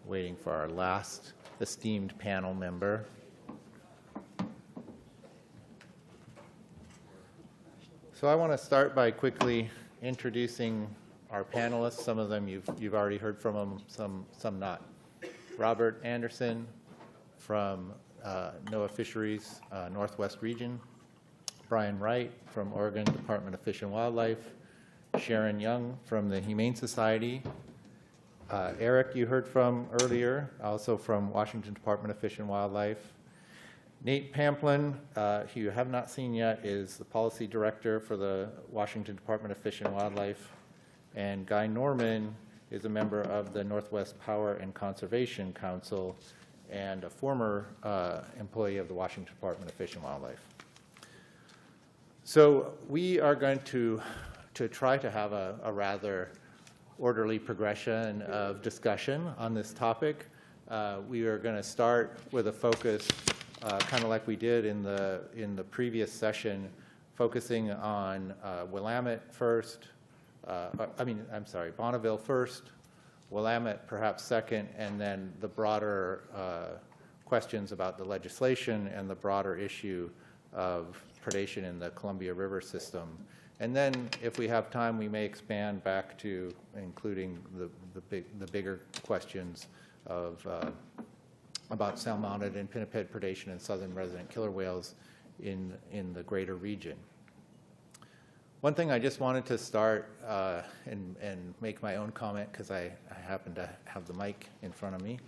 waiting for our last esteemed panel member. So I want to start by quickly introducing our panelists. Some of them you've already heard from them, some not. Robert Anderson from NOAA Fisheries Northwest Region. Brian Wright from Oregon Department of Fish and Wildlife. Sharon Young from the Humane Society. Eric, you heard from earlier, also from Washington Department of Fish and Wildlife. Nate Pamplin, who you have not seen yet, is the Policy Director for the Washington Department of Fish and Wildlife. And Guy Norman is a member of the Northwest Power and Conservation Council and a former employee of the Washington Department of Fish and Wildlife. So we are going to try to have a rather orderly progression of discussion on this topic. We are going to start with a focus, kind of like we did in the previous session, focusing on Willamette first. Bonneville first, Willamette perhaps second, and then the broader questions about the legislation and the broader issue of predation in the Columbia River system. And then, if we have time, we may expand back to including the bigger questions of about salmonid and pinniped predation and southern resident killer whales in the greater region. One thing I just wanted to start and make my own comment, because I happen to have the mic in front of me,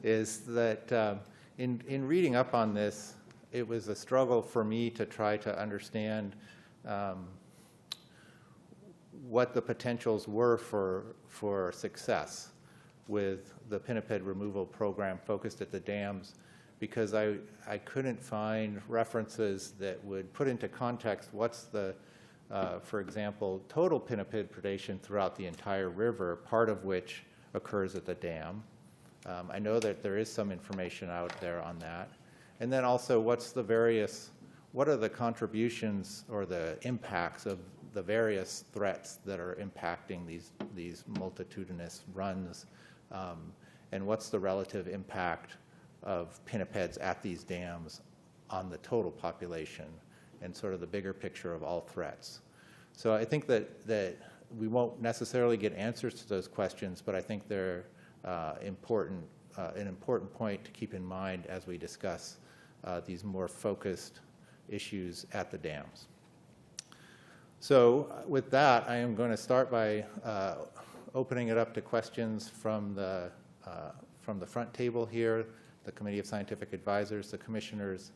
is that in reading up on this, it was a struggle for me to try to understand what the potentials were for success with the pinniped removal program focused at the dams, because I couldn't find references that would put into context what's the, for example, total pinniped predation throughout the entire river, part of which occurs at the dam. I know that there is some information out there on that. And then also, what are the contributions or the impacts of the various threats that are impacting these multitudinous runs, and what's the relative impact of pinnipeds at these dams on the total population, and sort of the bigger picture of all threats. So I think that we won't necessarily get answers to those questions, but I think they're an important point to keep in mind as we discuss these more focused issues at the dams. So with that, I am going to start by opening it up to questions from the front table here, the Committee of Scientific Advisors, the commissioners,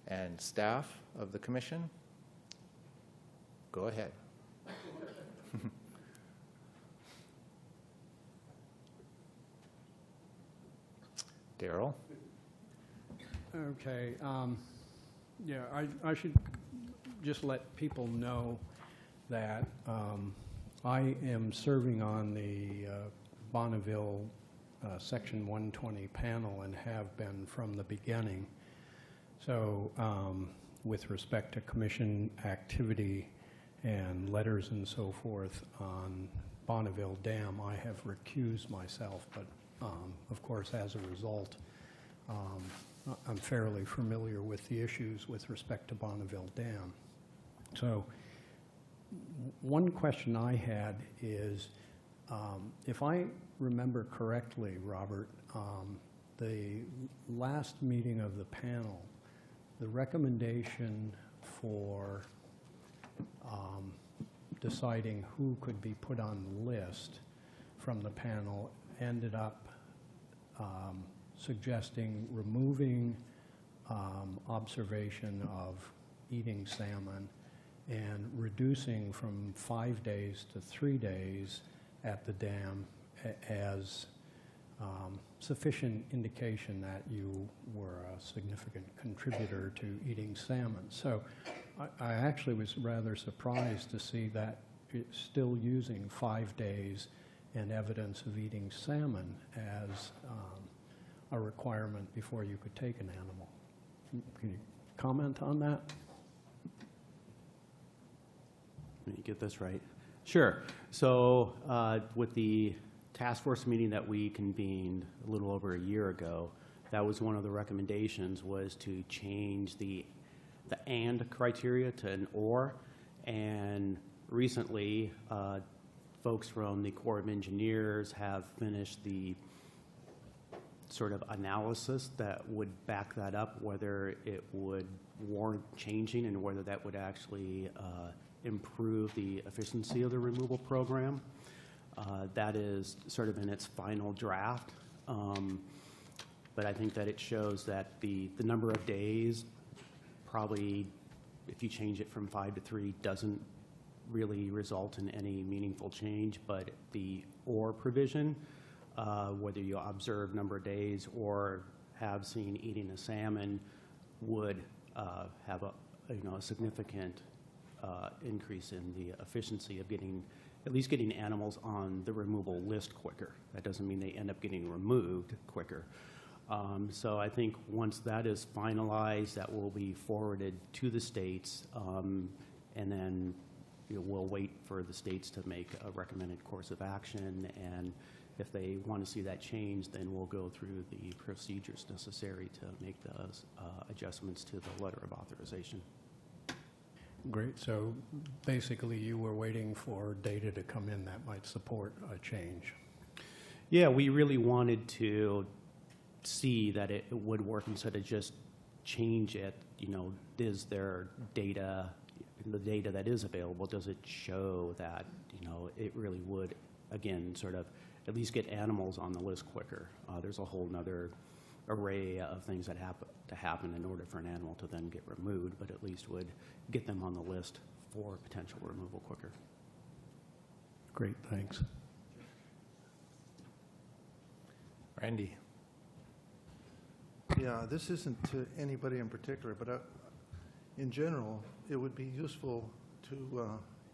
and staff of the commission. Go ahead. Daryl? Okay. Yeah, I should just let people know that I am serving on the Bonneville Section 120 panel and have been from the beginning. So with respect to commission activity and letters and so forth on Bonneville Dam, I have recused myself, but of course, as a result, I'm fairly familiar with the issues with respect to Bonneville Dam. So one question I had is, if I remember correctly, Robert, the last meeting of the panel, the recommendation for deciding who could be put on the list from the panel ended up suggesting removing observation of eating salmon and reducing from 5 days to 3 days at the dam as sufficient indication that you were a significant contributor to eating salmon. So I actually was rather surprised to see that it's still using 5 days and evidence of eating salmon as a requirement before you could take an animal. Can you comment on that? Let me get this right. Sure. So with the task force meeting that we convened a little over a year ago, that was one of the recommendations, was to change the and criteria to an or. And recently, folks from the Corps of Engineers have finished the sort of analysis that would back that up, whether it would warrant changing and whether that would actually improve the efficiency of the removal program. That is sort of in its final draft. But I think that it shows that the number of days, probably if you change it from 5 to 3, doesn't really result in any meaningful change. But the or provision, whether you observe number of days or have seen eating a salmon, would have a significant increase in the efficiency of at least getting animals on the removal list quicker. That doesn't mean they end up getting removed quicker. So I think once that is finalized, that will be forwarded to the states, and then we'll wait for the states to make a recommended course of action. And if they want to see that change, then we'll go through the procedures necessary to make those adjustments to the letter of authorization. Great. So basically, you were waiting for data to come in that might support a change. Yeah, we really wanted to see that it would work instead of just change it. Is there data, the data that is available, does it show that, it really would, again, sort of at least get animals on the list quicker? There's a whole nother array of things that have to happen in order for an animal to then get removed, but at least would get them on the list for potential removal quicker. Great, thanks. Randy. Yeah, this isn't to anybody in particular, but in general, it would be useful to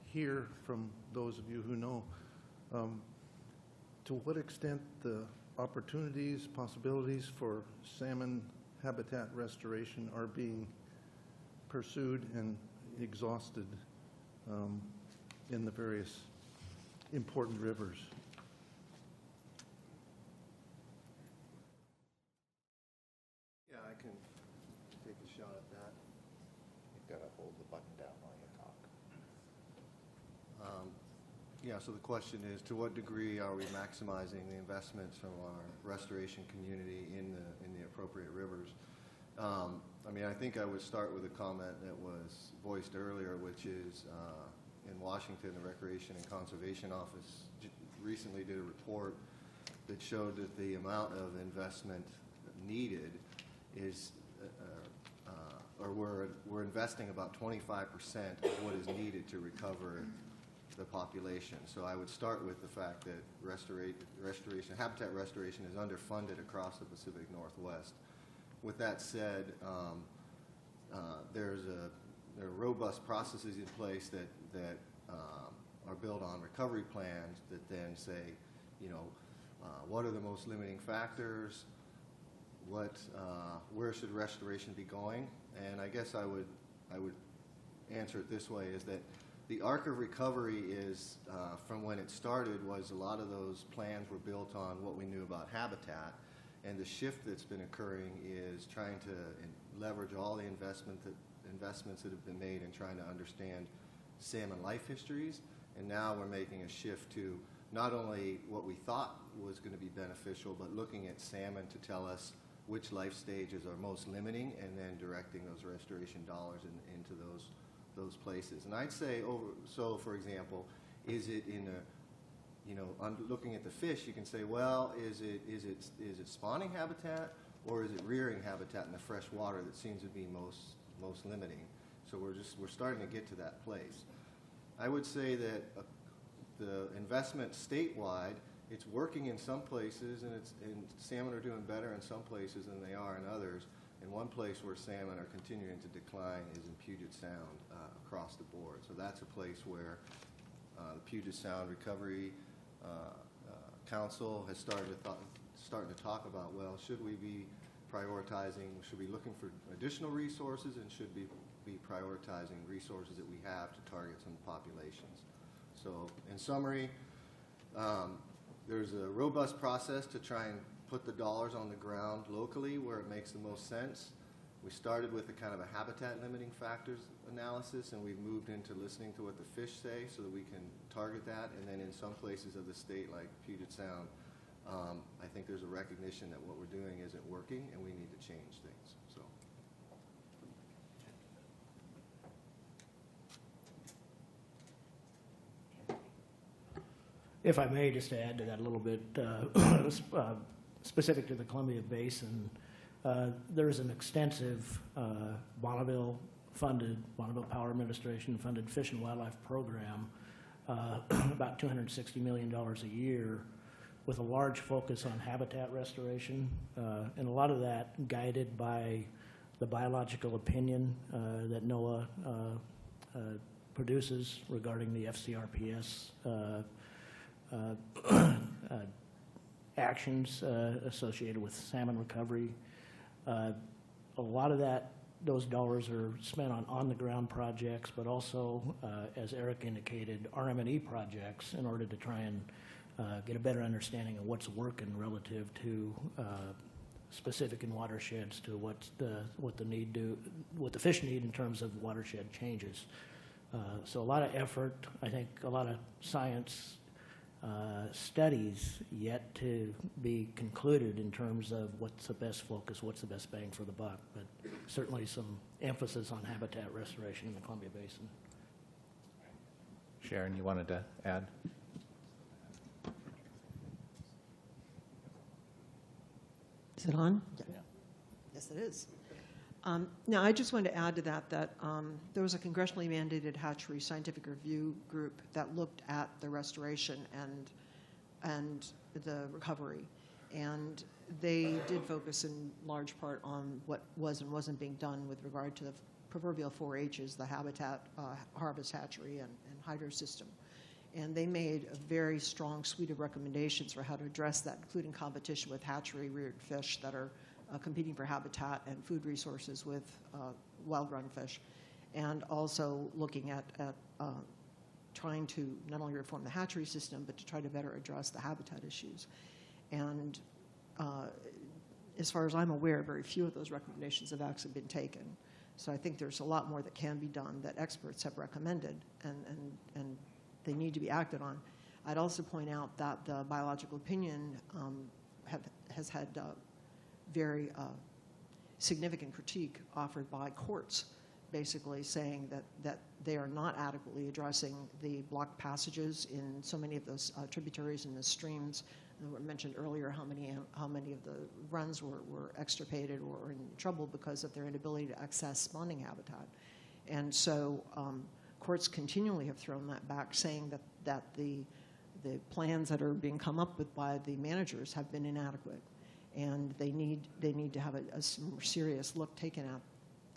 hear from those of you who know to what extent the opportunities, possibilities for salmon habitat restoration are being pursued and exhausted in the various important rivers. Yeah, I can take a shot at that. You've got to hold the button down while you talk. Yeah, so the question is, to what degree are we maximizing the investments from our restoration community in the appropriate rivers? I think I would start with a comment that was voiced earlier, which is in Washington, the Recreation and Conservation Office recently did a report that showed that the amount of investment needed is, or we're investing about 25% of what is needed to recover the population. So I would start with the fact that habitat restoration is underfunded across the Pacific Northwest. With that said, there are robust processes in place that are built on recovery plans that then say, what are the most limiting factors? Where should restoration be going? And I guess I would answer it this way: is that the arc of recovery is, from when it started, was a lot of those plans were built on what we knew about habitat, and the shift that's been occurring is trying to leverage all the investments that have been made in trying to understand salmon life histories, and now we're making a shift to not only what we thought was going to be beneficial, but looking at salmon to tell us which life stages are most limiting, and then directing those restoration dollars into those places. And I'd say, so for example, is it in looking at the fish, you can say, well, is it spawning habitat, or is it rearing habitat in the fresh water that seems to be most limiting? So we're starting to get to that place. I would say that the investment statewide, it's working in some places, and salmon are doing better in some places than they are in others. And one place where salmon are continuing to decline is in Puget Sound across the board. So that's a place where the Puget Sound Recovery Council has starting to talk about, well, should we be prioritizing, should we be looking for additional resources, and should we be prioritizing resources that we have to target some populations? So in summary, there's a robust process to try and put the dollars on the ground locally where it makes the most sense. We started with a kind of a habitat limiting factors analysis, and we've moved into listening to what the fish say so that we can target that. And then in some places of the state, like Puget Sound, I think there's a recognition that what we're doing isn't working and we need to change things. So. If I may, just to add to that a little bit, specific to the Columbia Basin, there's an extensive Bonneville Power Administration funded fish and wildlife program, about $260 million a year, with a large focus on habitat restoration, and a lot of that guided by the biological opinion that NOAA produces regarding the FCRPS actions associated with salmon recovery. A lot of those dollars are spent on on-the-ground projects, but also, as Eric indicated, RM&E projects in order to try and get a better understanding of what's working relative to specific in watersheds to what the fish need in terms of watershed changes. So a lot of effort, I think a lot of science studies yet to be concluded in terms of what's the best focus, what's the best bang for the buck, but certainly some emphasis on habitat restoration in the Columbia Basin. Sharon, you wanted to add? Is it on? Yeah. Yes, it is. Now, I just wanted to add to that there was a congressionally mandated hatchery scientific review group that looked at the restoration and the recovery. And they did focus in large part on what was and wasn't being done with regard to the proverbial 4 H's, the habitat, harvest, hatchery, and hydro system. And they made a very strong suite of recommendations for how to address that, including competition with hatchery-reared fish that are competing for habitat and food resources with wild-run fish, and also looking at trying to not only reform the hatchery system, but to try to better address the habitat issues. And as far as I'm aware, very few of those recommendations have actually been taken. So I think there's a lot more that can be done that experts have recommended, and they need to be acted on. I'd also point out that the biological opinion has had very significant critique offered by courts, basically saying that they are not adequately addressing the blocked passages in so many of those tributaries and the streams. And we mentioned earlier how many of the runs were extirpated or in trouble because of their inability to access spawning habitat. And so courts continually have thrown that back, saying that the plans that are being come up with by the managers have been inadequate, and they need to have a more serious look taken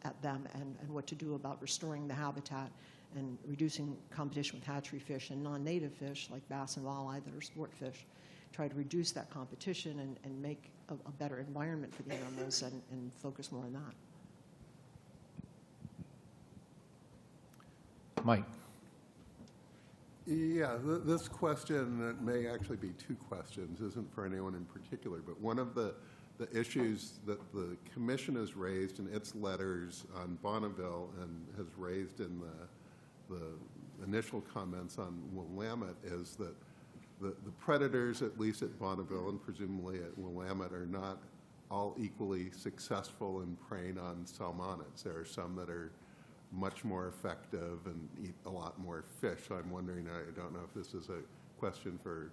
at them and what to do about restoring the habitat and reducing competition with hatchery fish and non-native fish like bass and walleye that are sport fish. Try to reduce that competition and make a better environment for the animals and focus more on that. Mike? Yeah, this question, it may actually be 2 questions, isn't for anyone in particular, but one of the issues that the commission has raised in its letters on Bonneville and has raised in the initial comments on Willamette is that the predators, at least at Bonneville and presumably at Willamette, are not all equally successful in preying on salmonids. There are some that are much more effective and eat a lot more fish. So I'm wondering, I don't know if this is a question for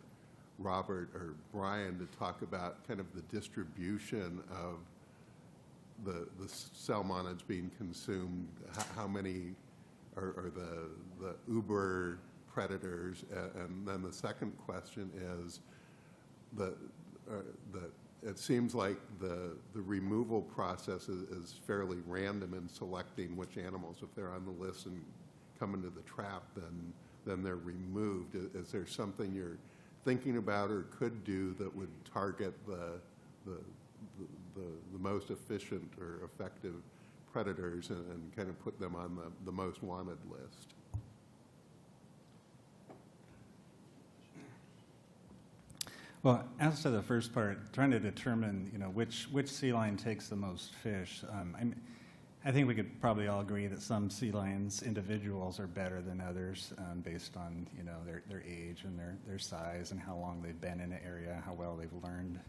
Robert or Brian to talk about kind of the distribution of the salmonids being consumed, how many are the uber predators, and then the second question is that it seems like the removal process is fairly random in selecting which animals, if they're on the list and come into the trap, then they're removed. Is there something you're thinking about or could do that would target the most efficient or effective predators and kind of put them on the most wanted list? Well, as to the first part, trying to determine, which sea lion takes the most fish, I think we could probably all agree that some sea lions, individuals, are better than others based on, their age and their size and how long they've been in an area, how well they've learned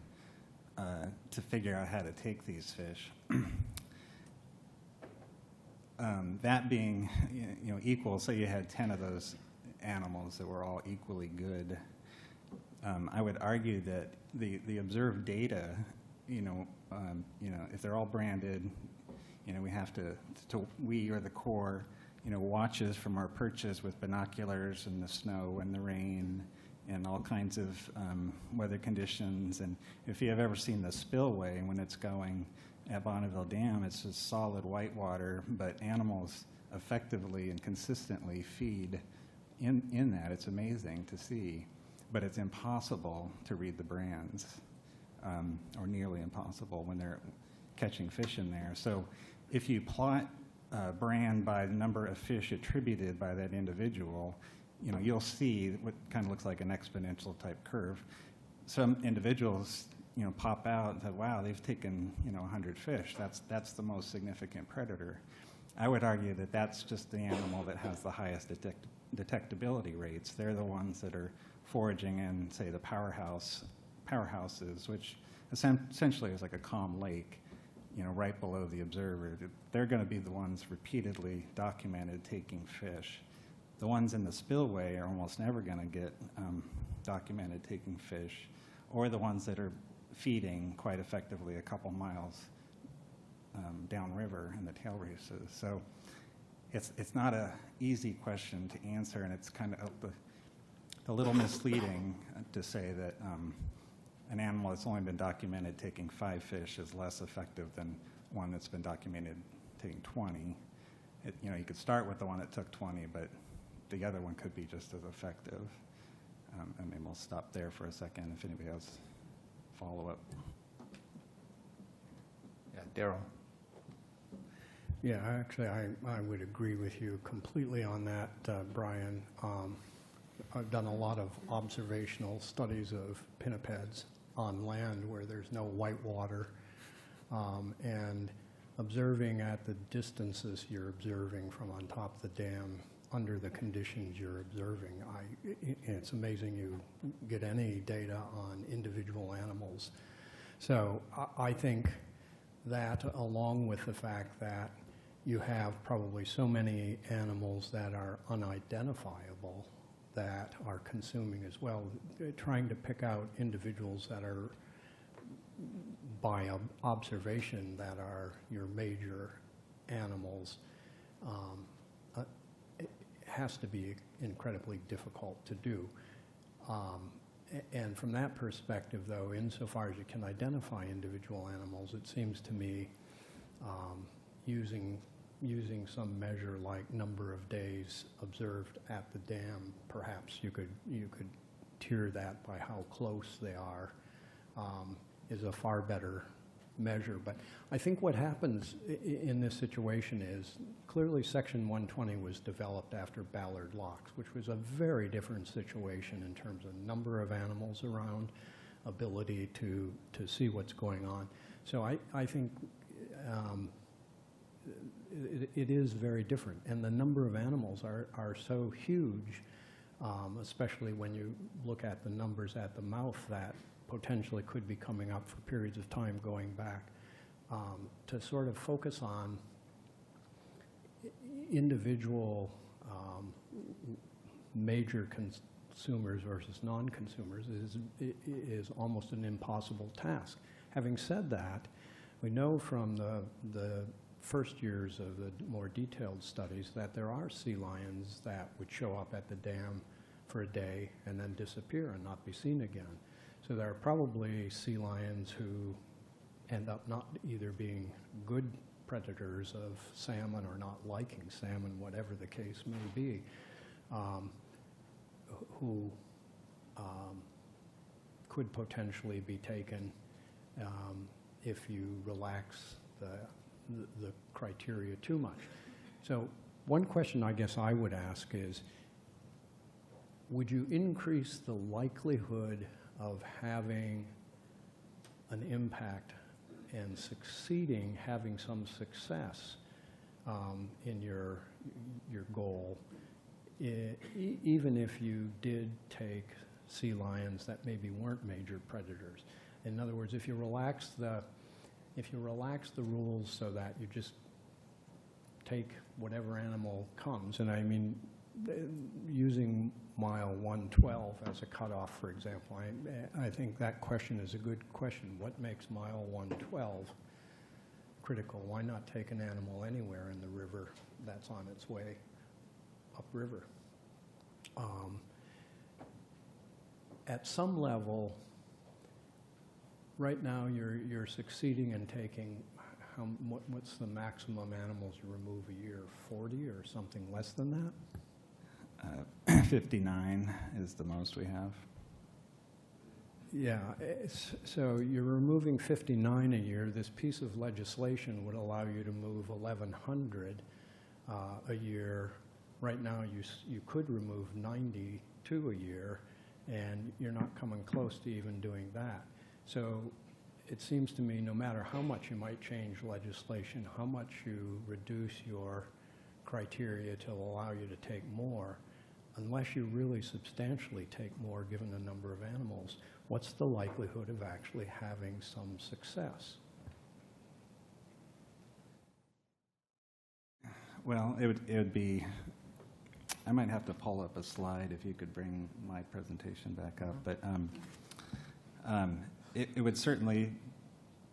to figure out how to take these fish. That being, equal, so you had 10 of those animals that were all equally good. I would argue that the observed data, if they're all branded, we have we or the Corps, watches from our perches with binoculars in the snow and the rain and all kinds of weather conditions. And if you have ever seen the spillway when it's going at Bonneville Dam, it's just solid white water, but animals effectively and consistently feed in that. It's amazing to see, but it's impossible to read the brands, or nearly impossible when they're catching fish in there. So if you plot a brand by the number of fish attributed by that individual, you'll see what kind of looks like an exponential type curve. Some individuals, pop out and say, wow, they've taken, 100 fish. That's the most significant predator. I would argue that that's just the animal that has the highest detectability rates. They're the ones that are foraging in, say, the powerhouses, which essentially is like a calm lake, right below the observer. They're going to be the ones repeatedly documented taking fish. The ones in the spillway are almost never going to get documented taking fish, or the ones that are feeding quite effectively a couple miles downriver in the tail races. So it's not an easy question to answer, and it's kind of a little misleading to say that an animal that's only been documented taking 5 fish is less effective than one that's been documented taking 20. You could start with the one that took 20, but the other one could be just as effective. And maybe we'll stop there for a second if anybody has follow-up. Yeah, Daryl. Yeah, actually, I would agree with you completely on that, Brian. I've done a lot of observational studies of pinnipeds on land where there's no white water, and observing at the distances you're observing from on top of the dam under the conditions you're observing. It's amazing you get any data on individual animals. So I think that, along with the fact that you have probably so many animals that are unidentifiable that are consuming as well, trying to pick out individuals that are by observation that are your major animals, it has to be incredibly difficult to do. And from that perspective, though, insofar as you can identify individual animals, it seems to me using some measure like number of days observed at the dam, perhaps you could tier that by how close they are, is a far better measure. But I think what happens in this situation is clearly Section 120 was developed after Ballard Locks, which was a very different situation in terms of number of animals around, ability to see what's going on. So I think it is very different, and the number of animals are so huge, especially when you look at the numbers at the mouth that potentially could be coming up for periods of time going back, to sort of focus on individual major consumers versus non-consumers is almost an impossible task. Having said that, we know from the first years of the more detailed studies that there are sea lions that would show up at the dam for a day and then disappear and not be seen again. So there are probably sea lions who end up not either being good predators of salmon or not liking salmon, whatever the case may be, who could potentially be taken if you relax the criteria too much. So one question I guess I would ask is, would you increase the likelihood of having an impact and succeeding, having some success in your goal, even if you did take sea lions that maybe weren't major predators. In other words, if you relax the rules so that you just take whatever animal comes, and I mean, using mile 112 as a cutoff, for example, I think that question is a good question. What makes mile 112 critical? Why not take an animal anywhere in the river that's on its way upriver? At some level, right now you're succeeding in taking, what's the maximum animals you remove a year? 40 or something less than that? 59 is the most we have. Yeah, so you're removing 59 a year. This piece of legislation would allow you to move 1,100 a year. Right now, you could remove 92 a year, and you're not coming close to even doing that. So it seems to me no matter how much you might change legislation, how much you reduce your criteria to allow you to take more, unless you really substantially take more given the number of animals, what's the likelihood of actually having some success? Well, it would be, I might have to pull up a slide if you could bring my presentation back up, but it would certainly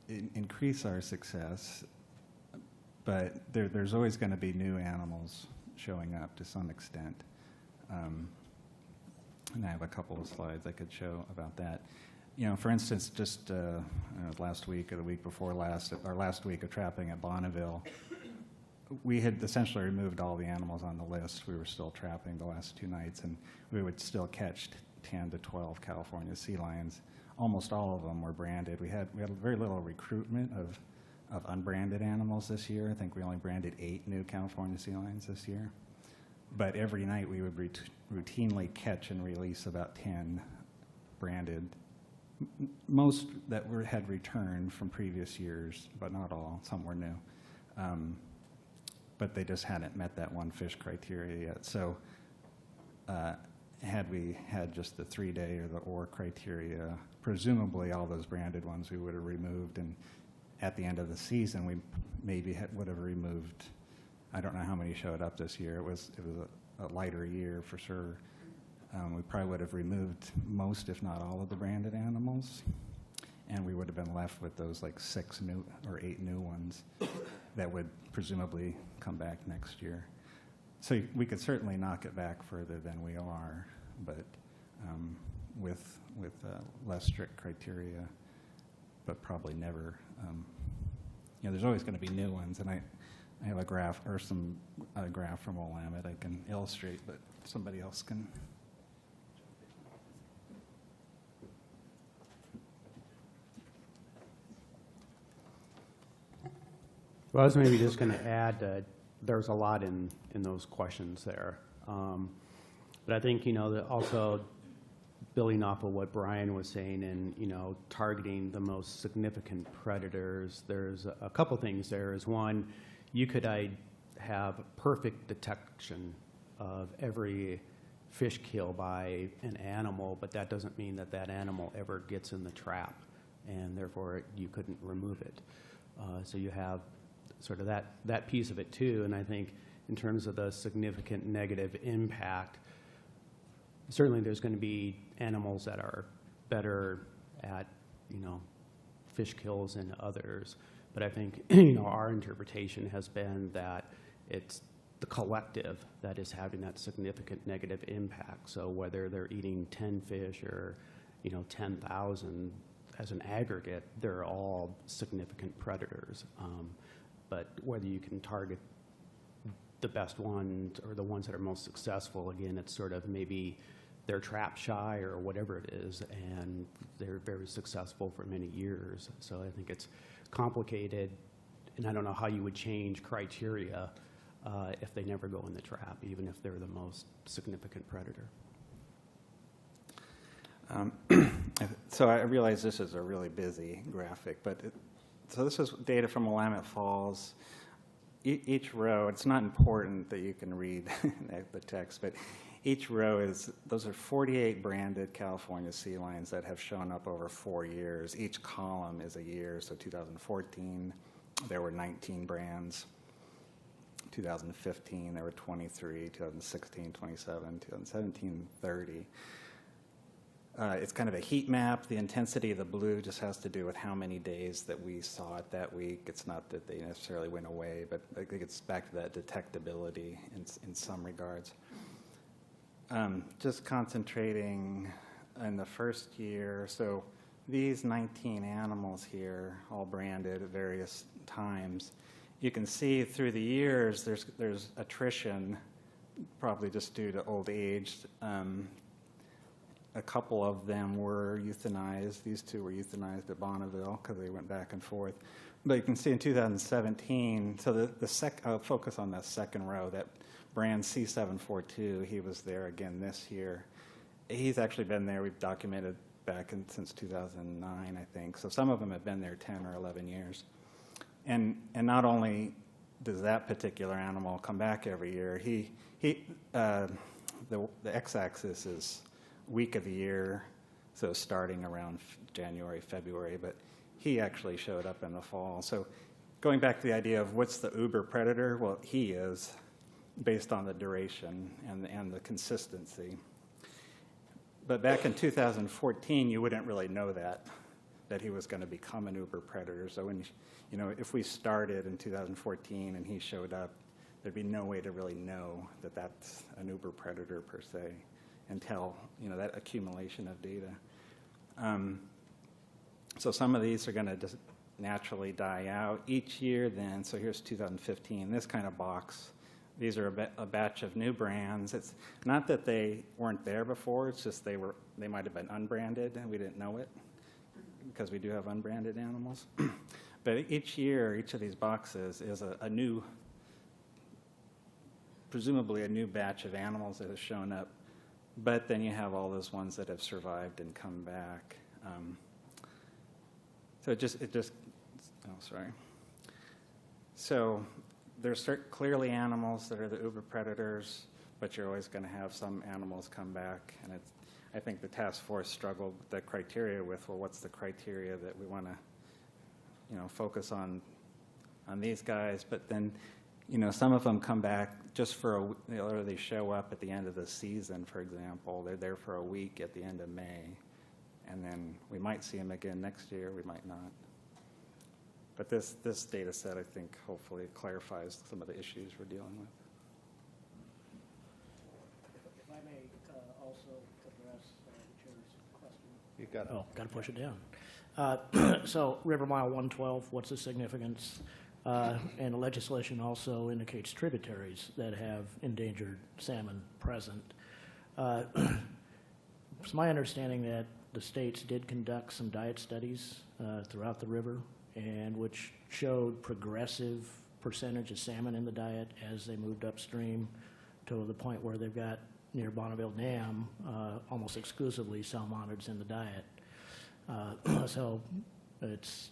increase our success, but there's always going to be new animals showing up to some extent. And I have a couple of slides I could show about that. You know, for instance, just last week or the week before last, our last week of trapping at Bonneville, we had essentially removed all the animals on the list. We were still trapping the last 2 nights, and we would still catch 10 to 12 California sea lions. Almost all of them were branded. We had very little recruitment of unbranded animals this year. I think we only branded 8 new California sea lions this year. But every night we would routinely catch and release about 10 branded, most that had returned from previous years, but not all. Some were new. But they just hadn't met that one fish criteria yet. So had we had just the 3-day or the OR criteria, presumably all those branded ones we would have removed, and at the end of the season we maybe would have removed, I don't know how many showed up this year. It was a lighter year for sure. We probably would have removed most, if not all, of the branded animals, and we would have been left with those like 6 new or 8 new ones that would presumably come back next year. So we could certainly knock it back further than we are, but with less strict criteria, but probably never. There's always going to be new ones, and I have a graph or a graph from Willamette I can illustrate, but somebody else can. Well, I was maybe just going to add that there's a lot in those questions there. But I think, that also building off of what Brian was saying and, targeting the most significant predators, there's a couple things there. Is one, you could have perfect detection of every fish kill by an animal, but that doesn't mean that that animal ever gets in the trap, and therefore you couldn't remove it. So you have sort of that piece of it too, and I think in terms of the significant negative impact, certainly there's going to be animals that are better at, fish kills than others, but I think, our interpretation has been that it's the collective that is having that significant negative impact. So whether they're eating 10 fish or, 10,000 as an aggregate, they're all significant predators. But whether you can target the best ones or the ones that are most successful, again, it's sort of maybe they're trap shy or whatever it is, and they're very successful for many years. So I think it's complicated, and I don't know how you would change criteria if they never go in the trap, even if they're the most significant predator. So I realize this is a really busy graphic, but so this is data from Willamette Falls. Each row, it's not important that you can read the text, but each row those are 48 branded California sea lions that have shown up over 4 years. Each column is a year, so 2014, there were 19 brands. 2015, there were 23, 2016, 27, 2017, 30. It's kind of a heat map. The intensity of the blue just has to do with how many days that we saw it that week. It's not that they necessarily went away, but I think it's back to that detectability in some regards. Just concentrating in the first year. So these 19 animals here, all branded at various times, you can see through the years there's attrition, probably just due to old age. A couple of them were euthanized. These two were euthanized at Bonneville because they went back and forth. But you can see in 2017, so I'll focus on the second row, that brand C742, he was there again this year. He's actually been there, we've documented back since 2009, I think. So some of them have been there 10 or 11 years. And not only does that particular animal come back every year, the x-axis is week of the year, so starting around January, February, but he actually showed up in the fall. So going back to the idea of what's the uber predator, well, he is, based on the duration and the consistency. But back in 2014, you wouldn't really know that he was going to become an uber predator. So when, if we started in 2014 and he showed up, there'd be no way to really know that that's an uber predator per se until, that accumulation of data. So some of these are going to just naturally die out each year then. So here's 2015, this kind of box. These are a batch of new brands. It's not that they weren't there before, it's just they might have been unbranded and we didn't know it, because we do have unbranded animals. But each year, each of these boxes is presumably a new batch of animals that have shown up. But then you have all those ones that have survived and come back. So there's clearly animals that are the uber predators, but you're always going to have some animals come back. And I think the task force struggled with the criteria what's the criteria that we want to, focus on these guys. But then, some of them come back just or they show up at the end of the season, for example. They're there for a week at the end of May. And then we might see them again next year, we might not. But this data set, I think, hopefully clarifies some of the issues we're dealing with. If I may also address the chair's question. You got it. Oh, got to push it down. So River Mile 112, what's the significance? And the legislation also indicates tributaries that have endangered salmon present. It's my understanding that the states did conduct some diet studies throughout the river, and which showed progressive percentage of salmon in the diet as they moved upstream to the point where they've got near Bonneville Dam almost exclusively salmonids in the diet. So it's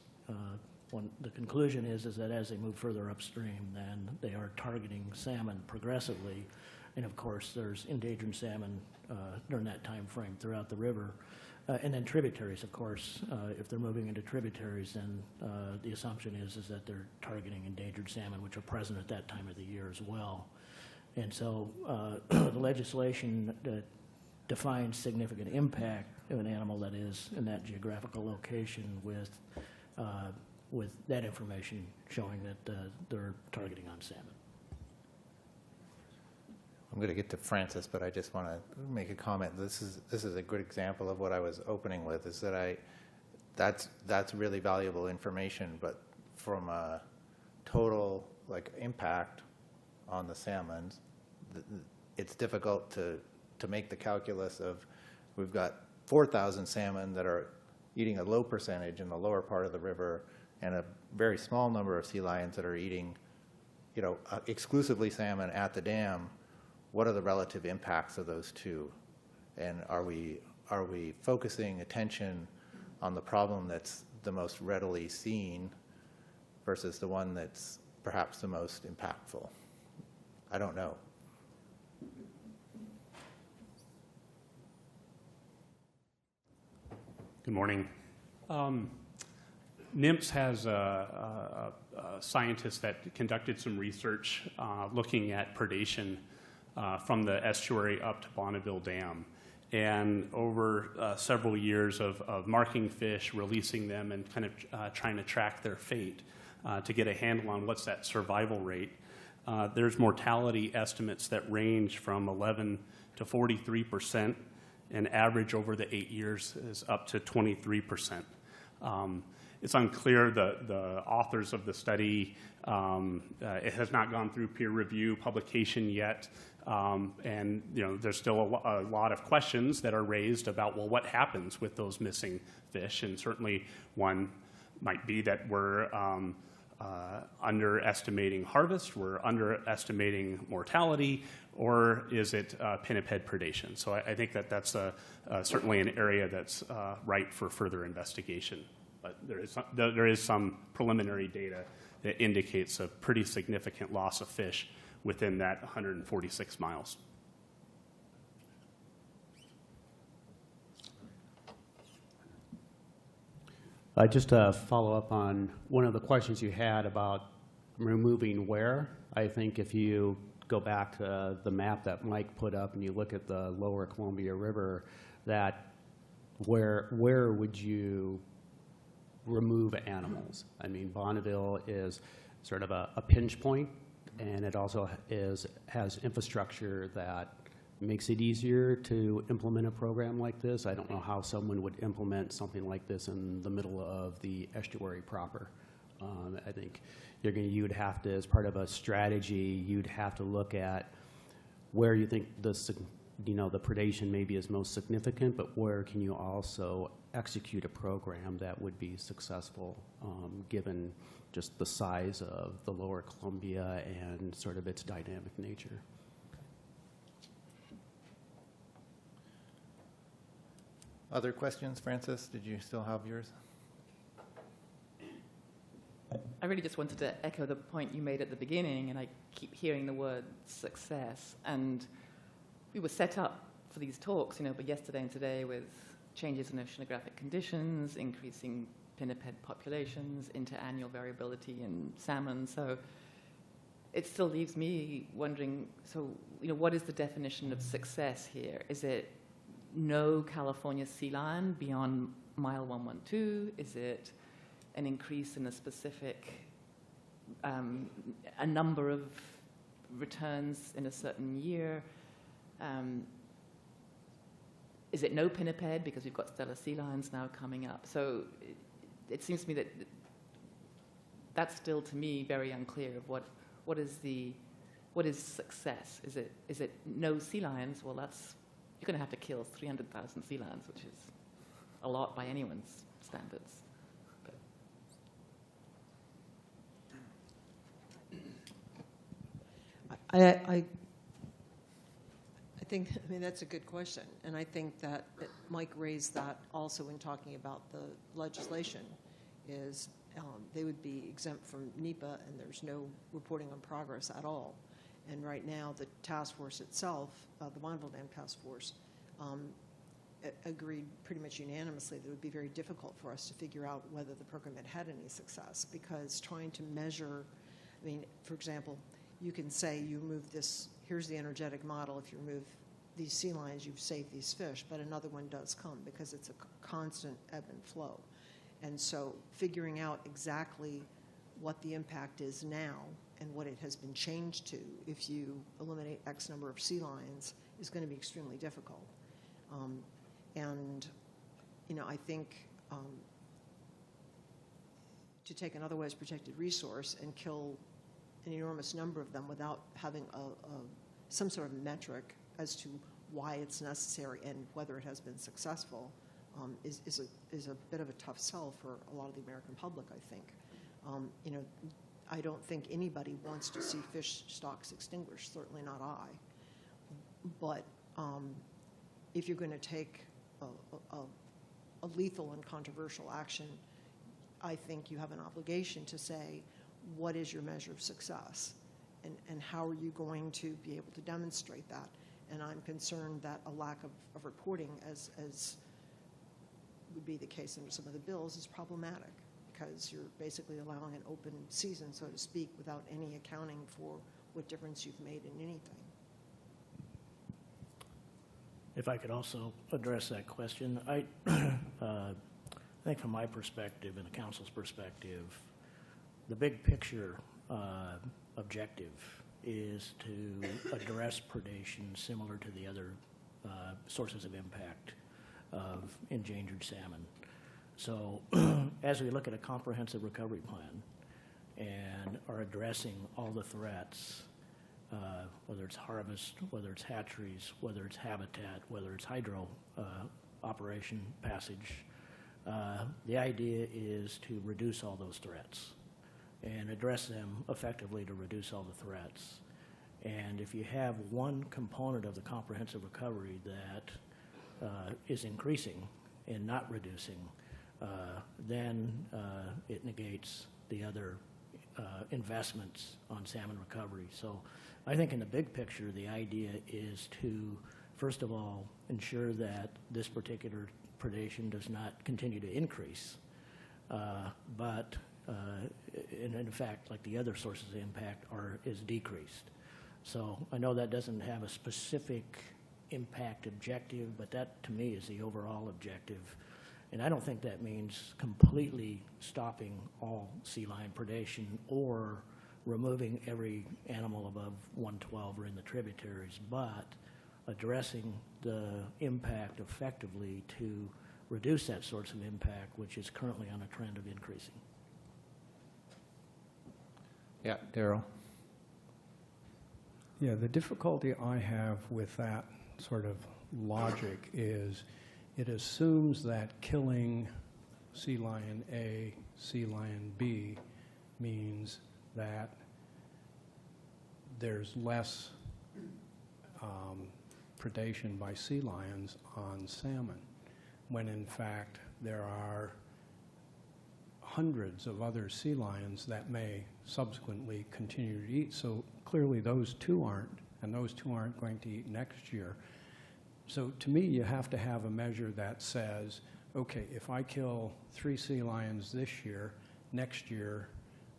the conclusion is that as they move further upstream, then they are targeting salmon progressively, and of course there's endangered salmon during that time frame throughout the river. And then tributaries, of course, if they're moving into tributaries, then the assumption is that they're targeting endangered salmon, which are present at that time of the year as well. And so the legislation defines significant impact of an animal that is in that geographical location with that information showing that they're targeting on salmon. I'm going to get to Francis, but I just want to make a comment. This is a good example of what I was opening with, is that that's really valuable information, but from a total impact on the salmon, it's difficult to make the calculus of we've got 4,000 salmon that are eating a low percentage in the lower part of the river, and a very small number of sea lions that are eating, exclusively salmon at the dam. What are the relative impacts of those two? And are we focusing attention on the problem that's the most readily seen versus the one that's perhaps the most impactful. I don't know. Good morning. NIMS has a scientist that conducted some research looking at predation from the estuary up to Bonneville Dam. And over several years of marking fish, releasing them, and kind of trying to track their fate to get a handle on what's that survival rate, there's mortality estimates that range from 11 to 43%, and average over the 8 years is up to 23%. It's unclear, the authors of the study, it has not gone through peer review publication yet, and there's still a lot of questions that are raised about, well, what happens with those missing fish? And certainly one might be that we're underestimating harvest, we're underestimating mortality, or is it pinniped predation? So I think that that's certainly an area that's ripe for further investigation. But there is some preliminary data that indicates a pretty significant loss of fish within that 146 miles. Just to follow up on one of the questions you had about removing where, I think if you go back to the map that Mike put up and you look at the lower Columbia River, that where would you remove animals? I mean, Bonneville is sort of a pinch point, and it also has infrastructure that makes it easier to implement a program like this. I don't know how someone would implement something like this in the middle of the estuary proper. I think you'd have to, as part of a strategy, you'd have to look at where you think the predation maybe is most significant, but where can you also execute a program that would be successful, given just the size of the lower Columbia and sort of its dynamic nature. Other questions, Francis? Did you still have yours? I really just wanted to echo the point you made at the beginning, and I keep hearing the word success. And we were set up for these talks, but yesterday and today with changes in oceanographic conditions, increasing pinniped populations, interannual variability in salmon. So it still leaves me wondering, so, what is the definition of success here? Is it no California sea lion beyond mile 112? Is it an increase in a specific, a number of returns in a certain year? Is it no pinniped because we've got stellar sea lions now coming up? So it seems to me that that's still, to me, very unclear of what is success? Is it no sea lions? Well, you're going to have to kill 300,000 sea lions, which is a lot by anyone's standards. I think, that's a good question, and I think that Mike raised that also in talking about the legislation, is they would be exempt from NEPA, and there's no reporting on progress at all. And right now, the task force itself, the Bonneville Dam Task Force, agreed pretty much unanimously that it would be very difficult for us to figure out whether the program had any success, because trying to measure, for example, you can say you remove this, here's the energetic model, if you remove these sea lions, you've saved these fish, but another one does come because it's a constant ebb and flow. And so figuring out exactly what the impact is now and what it has been changed to if you eliminate X number of sea lions is going to be extremely difficult. I think to take an otherwise protected resource and kill an enormous number of them without having some sort of metric as to why it's necessary and whether it has been successful is a bit of a tough sell for a lot of the American public, I think. I don't think anybody wants to see fish stocks extinguished, certainly not I. But if you're going to take a lethal and controversial action, I think you have an obligation to say, what is your measure of success? And how are you going to be able to demonstrate that? And I'm concerned that a lack of reporting, as would be the case under some of the bills, is problematic, because you're basically allowing an open season, so to speak, without any accounting for what difference you've made in anything. If I could also address that question, I think from my perspective and the council's perspective, the big picture objective is to address predation similar to the other sources of impact of endangered salmon. So as we look at a comprehensive recovery plan and are addressing all the threats, whether it's harvest, whether it's hatcheries, whether it's habitat, whether it's hydro operation passage, the idea is to reduce all those threats and address them effectively to reduce all the threats. And if you have one component of the comprehensive recovery that is increasing and not reducing, then it negates the other investments on salmon recovery. So I think in the big picture, the idea is to, first of all, ensure that this particular predation does not continue to increase, but in fact, like the other sources of impact, is decreased. So I know that doesn't have a specific impact objective, but that to me is the overall objective. And I don't think that means completely stopping all sea lion predation or removing every animal above 112 or in the tributaries, but addressing the impact effectively to reduce that source of impact, which is currently on a trend of increasing. Yeah, Daryl? Yeah, the difficulty I have with that sort of logic is it assumes that killing sea lion A, sea lion B means that there's less predation by sea lions on salmon, when in fact there are hundreds of other sea lions that may subsequently continue to eat. So clearly those two aren't, and those two aren't going to eat next year. So to me, you have to have a measure that says, okay, if I kill 3 sea lions this year, next year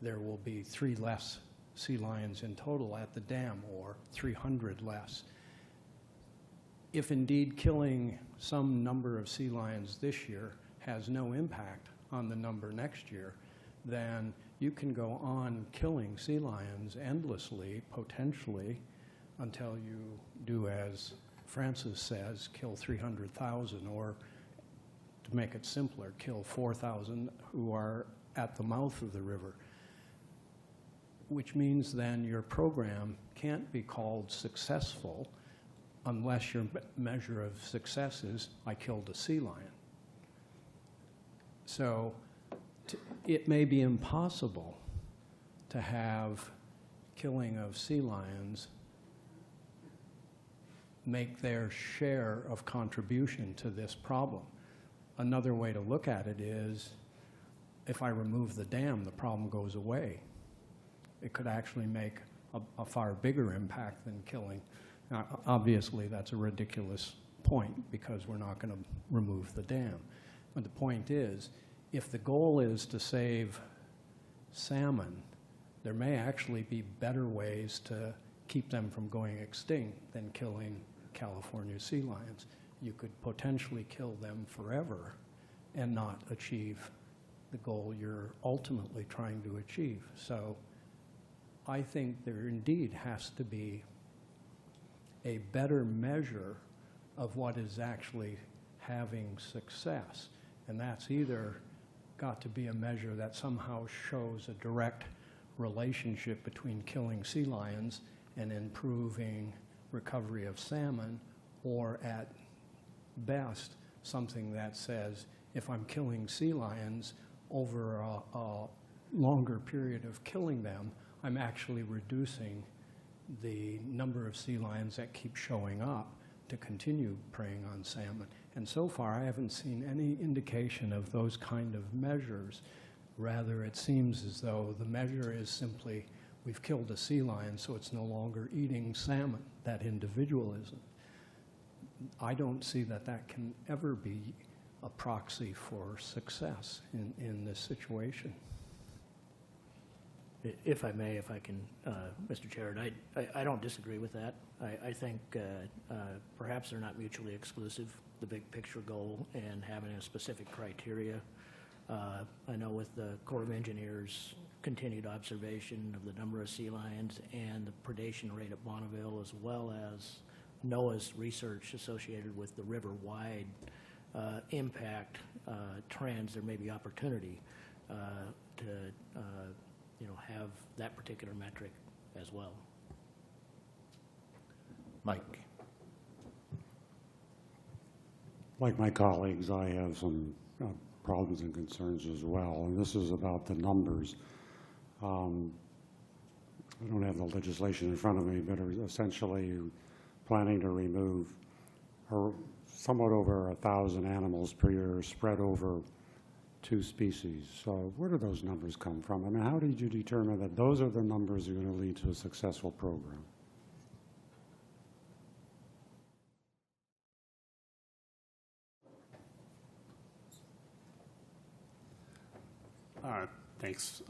there will be 3 less sea lions in total at the dam, or 300 less. If indeed killing some number of sea lions this year has no impact on the number next year, then you can go on killing sea lions endlessly, potentially, until you do as Francis says, kill 300,000, or to make it simpler, kill 4,000 who are at the mouth of the river, which means then your program can't be called successful unless your measure of success is, I killed a sea lion. So it may be impossible to have killing of sea lions make their share of contribution to this problem. Another way to look at it is, if I remove the dam, the problem goes away. It could actually make a far bigger impact than killing. Now, obviously, that's a ridiculous point because we're not going to remove the dam. But the point is, if the goal is to save salmon, there may actually be better ways to keep them from going extinct than killing California sea lions. You could potentially kill them forever and not achieve the goal you're ultimately trying to achieve. So I think there indeed has to be a better measure of what is actually having success. And that's either got to be a measure that somehow shows a direct relationship between killing sea lions and improving recovery of salmon, or at best, something that says, if I'm killing sea lions over a longer period of killing them, I'm actually reducing the number of sea lions that keep showing up to continue preying on salmon. And so far, I haven't seen any indication of those kind of measures. Rather, it seems as though the measure is simply, we've killed a sea lion, so it's no longer eating salmon, that individualism. I don't see that that can ever be a proxy for success in this situation. If I may, if I can, Mr. Chair, I don't disagree with that. I think perhaps they're not mutually exclusive, the big picture goal and having a specific criteria. I know with the Corps of Engineers' continued observation of the number of sea lions and the predation rate at Bonneville, as well as NOAA's research associated with the river-wide impact trends, there may be opportunity to have that particular metric as well. Mike? Like my colleagues, I have some problems and concerns as well, and this is about the numbers. I don't have the legislation in front of me, but essentially you're planning to remove somewhat over 1,000 animals per year spread over 2 species. So where do those numbers come from? I mean, how did you determine that those are the numbers that are going to lead to a successful program? Thanks,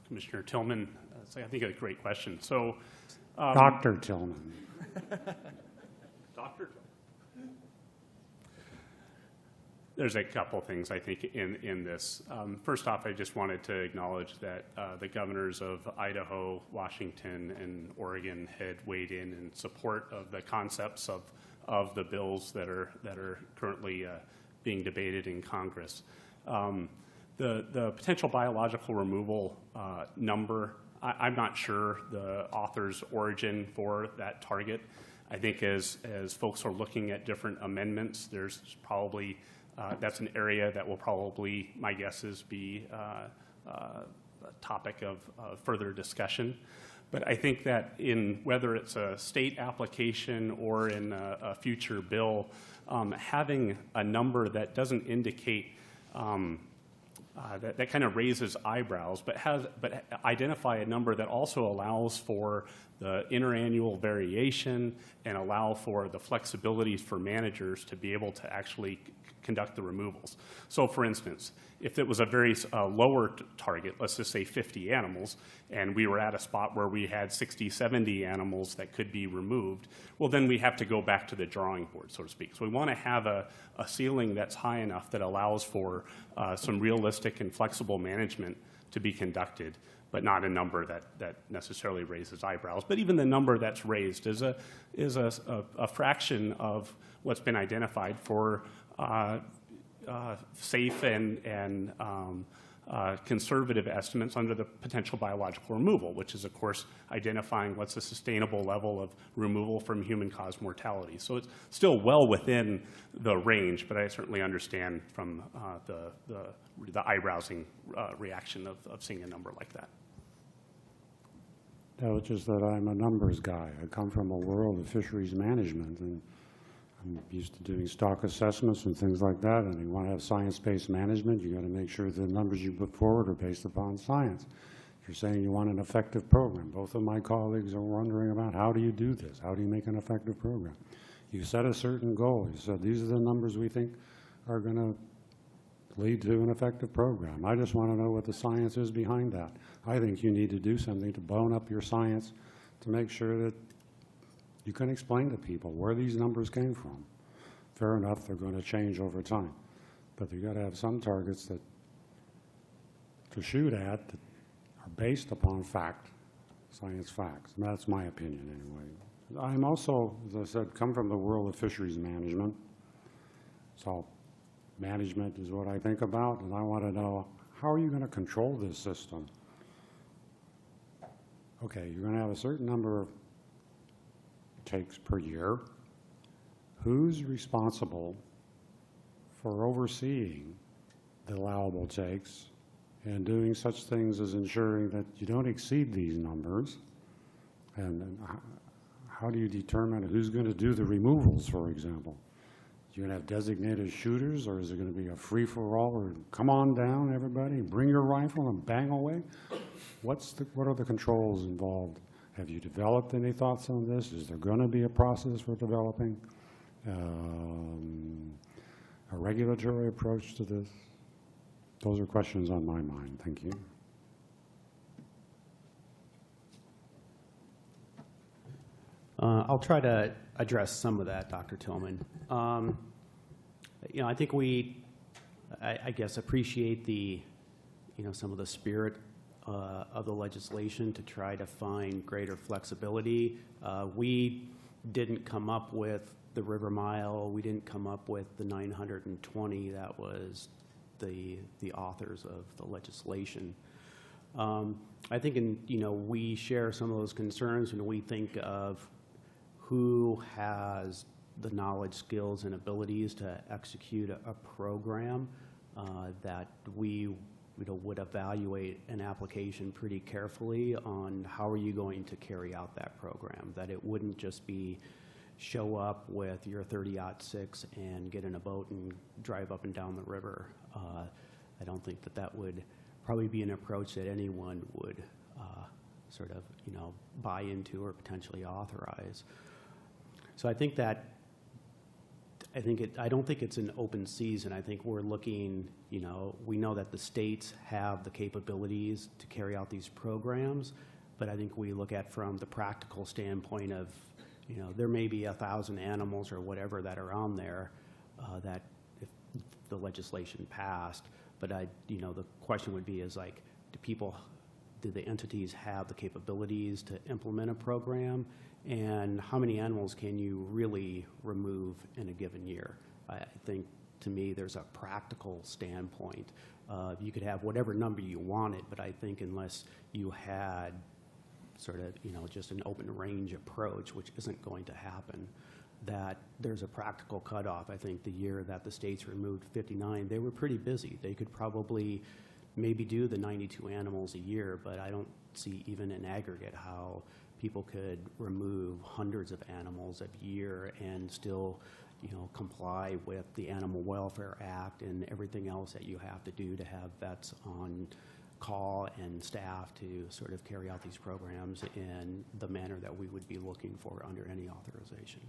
Commissioner Tillman. I think a great question. So, Dr. Tillman. Dr. Tillman. There's a couple things I think in this. First off, I just wanted to acknowledge that the governors of Idaho, Washington, and Oregon had weighed in support of the concepts of the bills that are currently being debated in Congress. The potential biological removal number, I'm not sure the author's origin for that target. I think as folks are looking at different amendments, there's probably, that's an area that will probably, my guess is, be a topic of further discussion. But I think that in whether it's a state application or in a future bill, having a number that doesn't indicate that kind of raises eyebrows, but identify a number that also allows for the interannual variation and allow for the flexibilities for managers to be able to actually conduct the removals. So for instance, if it was a very lower target, let's just say 50 animals, and we were at a spot where we had 60, 70 animals that could be removed, well, then we have to go back to the drawing board, so to speak. So we want to have a ceiling that's high enough that allows for some realistic and flexible management to be conducted, but not a number that necessarily raises eyebrows. But even the number that's raised is a fraction of what's been identified for safe and conservative estimates under the potential biological removal, which is, of course, identifying what's a sustainable level of removal from human-caused mortality. So it's still well within the range, but I certainly understand from the eye-rousing reaction of seeing a number like that. No, it's just that I'm a numbers guy. I come from a world of fisheries management, and I'm used to doing stock assessments and things like that, and you want to have science-based management, you got to make sure the numbers you put forward are based upon science. If you're saying you want an effective program, both of my colleagues are wondering about how do you do this? How do you make an effective program? You set a certain goal. You said these are the numbers we think are going to lead to an effective program. I just want to know what the science is behind that. I think you need to do something to bone up your science to make sure that you can explain to people where these numbers came from. Fair enough, they're going to change over time. But you've got to have some targets that to shoot at that are based upon fact, science facts. And that's my opinion anyway. I'm also, as I said, come from the world of fisheries management. So management is what I think about, and I want to know, how are you going to control this system? Okay, you're going to have a certain number of takes per year. Who's responsible for overseeing the allowable takes and doing such things as ensuring that you don't exceed these numbers? And how do you determine who's going to do the removals, for example? You gonna have designated shooters, or is it gonna be a free-for-all, or come on down, everybody, bring your rifle and bang away? What are the controls involved? Have you developed any thoughts on this? Is there gonna be a process for developing a regulatory approach to this? Those are questions on my mind. Thank you. I'll try to address some of that, Dr. Tillman. I think I guess, appreciate the, some of the spirit of the legislation to try to find greater flexibility. We didn't come up with the river mile. We didn't come up with the 920. That was the authors of the legislation. I think, we share some of those concerns, and we think of who has the knowledge, skills, and abilities to execute a program that we would evaluate an application pretty carefully on how are you going to carry out that program, that it wouldn't just be show up with your 30-06 and get in a boat and drive up and down the river. I don't think that would probably be an approach that anyone would sort of, buy into or potentially authorize. So I don't think it's an open season. I think we're looking, we know that the states have the capabilities to carry out these programs, but I think we look at from the practical standpoint of, there may be 1,000 animals or whatever that are on there that if the legislation passed, but the question would be is like, do the entities have the capabilities to implement a program? And how many animals can you really remove in a given year? I think, to me, there's a practical standpoint. You could have whatever number you wanted, but I think unless you had sort of, just an open range approach, which isn't going to happen, that there's a practical cutoff. I think the year that the states removed 59, they were pretty busy. They could probably maybe do the 92 animals a year, but I don't see even in aggregate how people could remove hundreds of animals a year and still, comply with the Animal Welfare Act and everything else that you have to do to have vets on call and staff to sort of carry out these programs in the manner that we would be looking for under any authorization.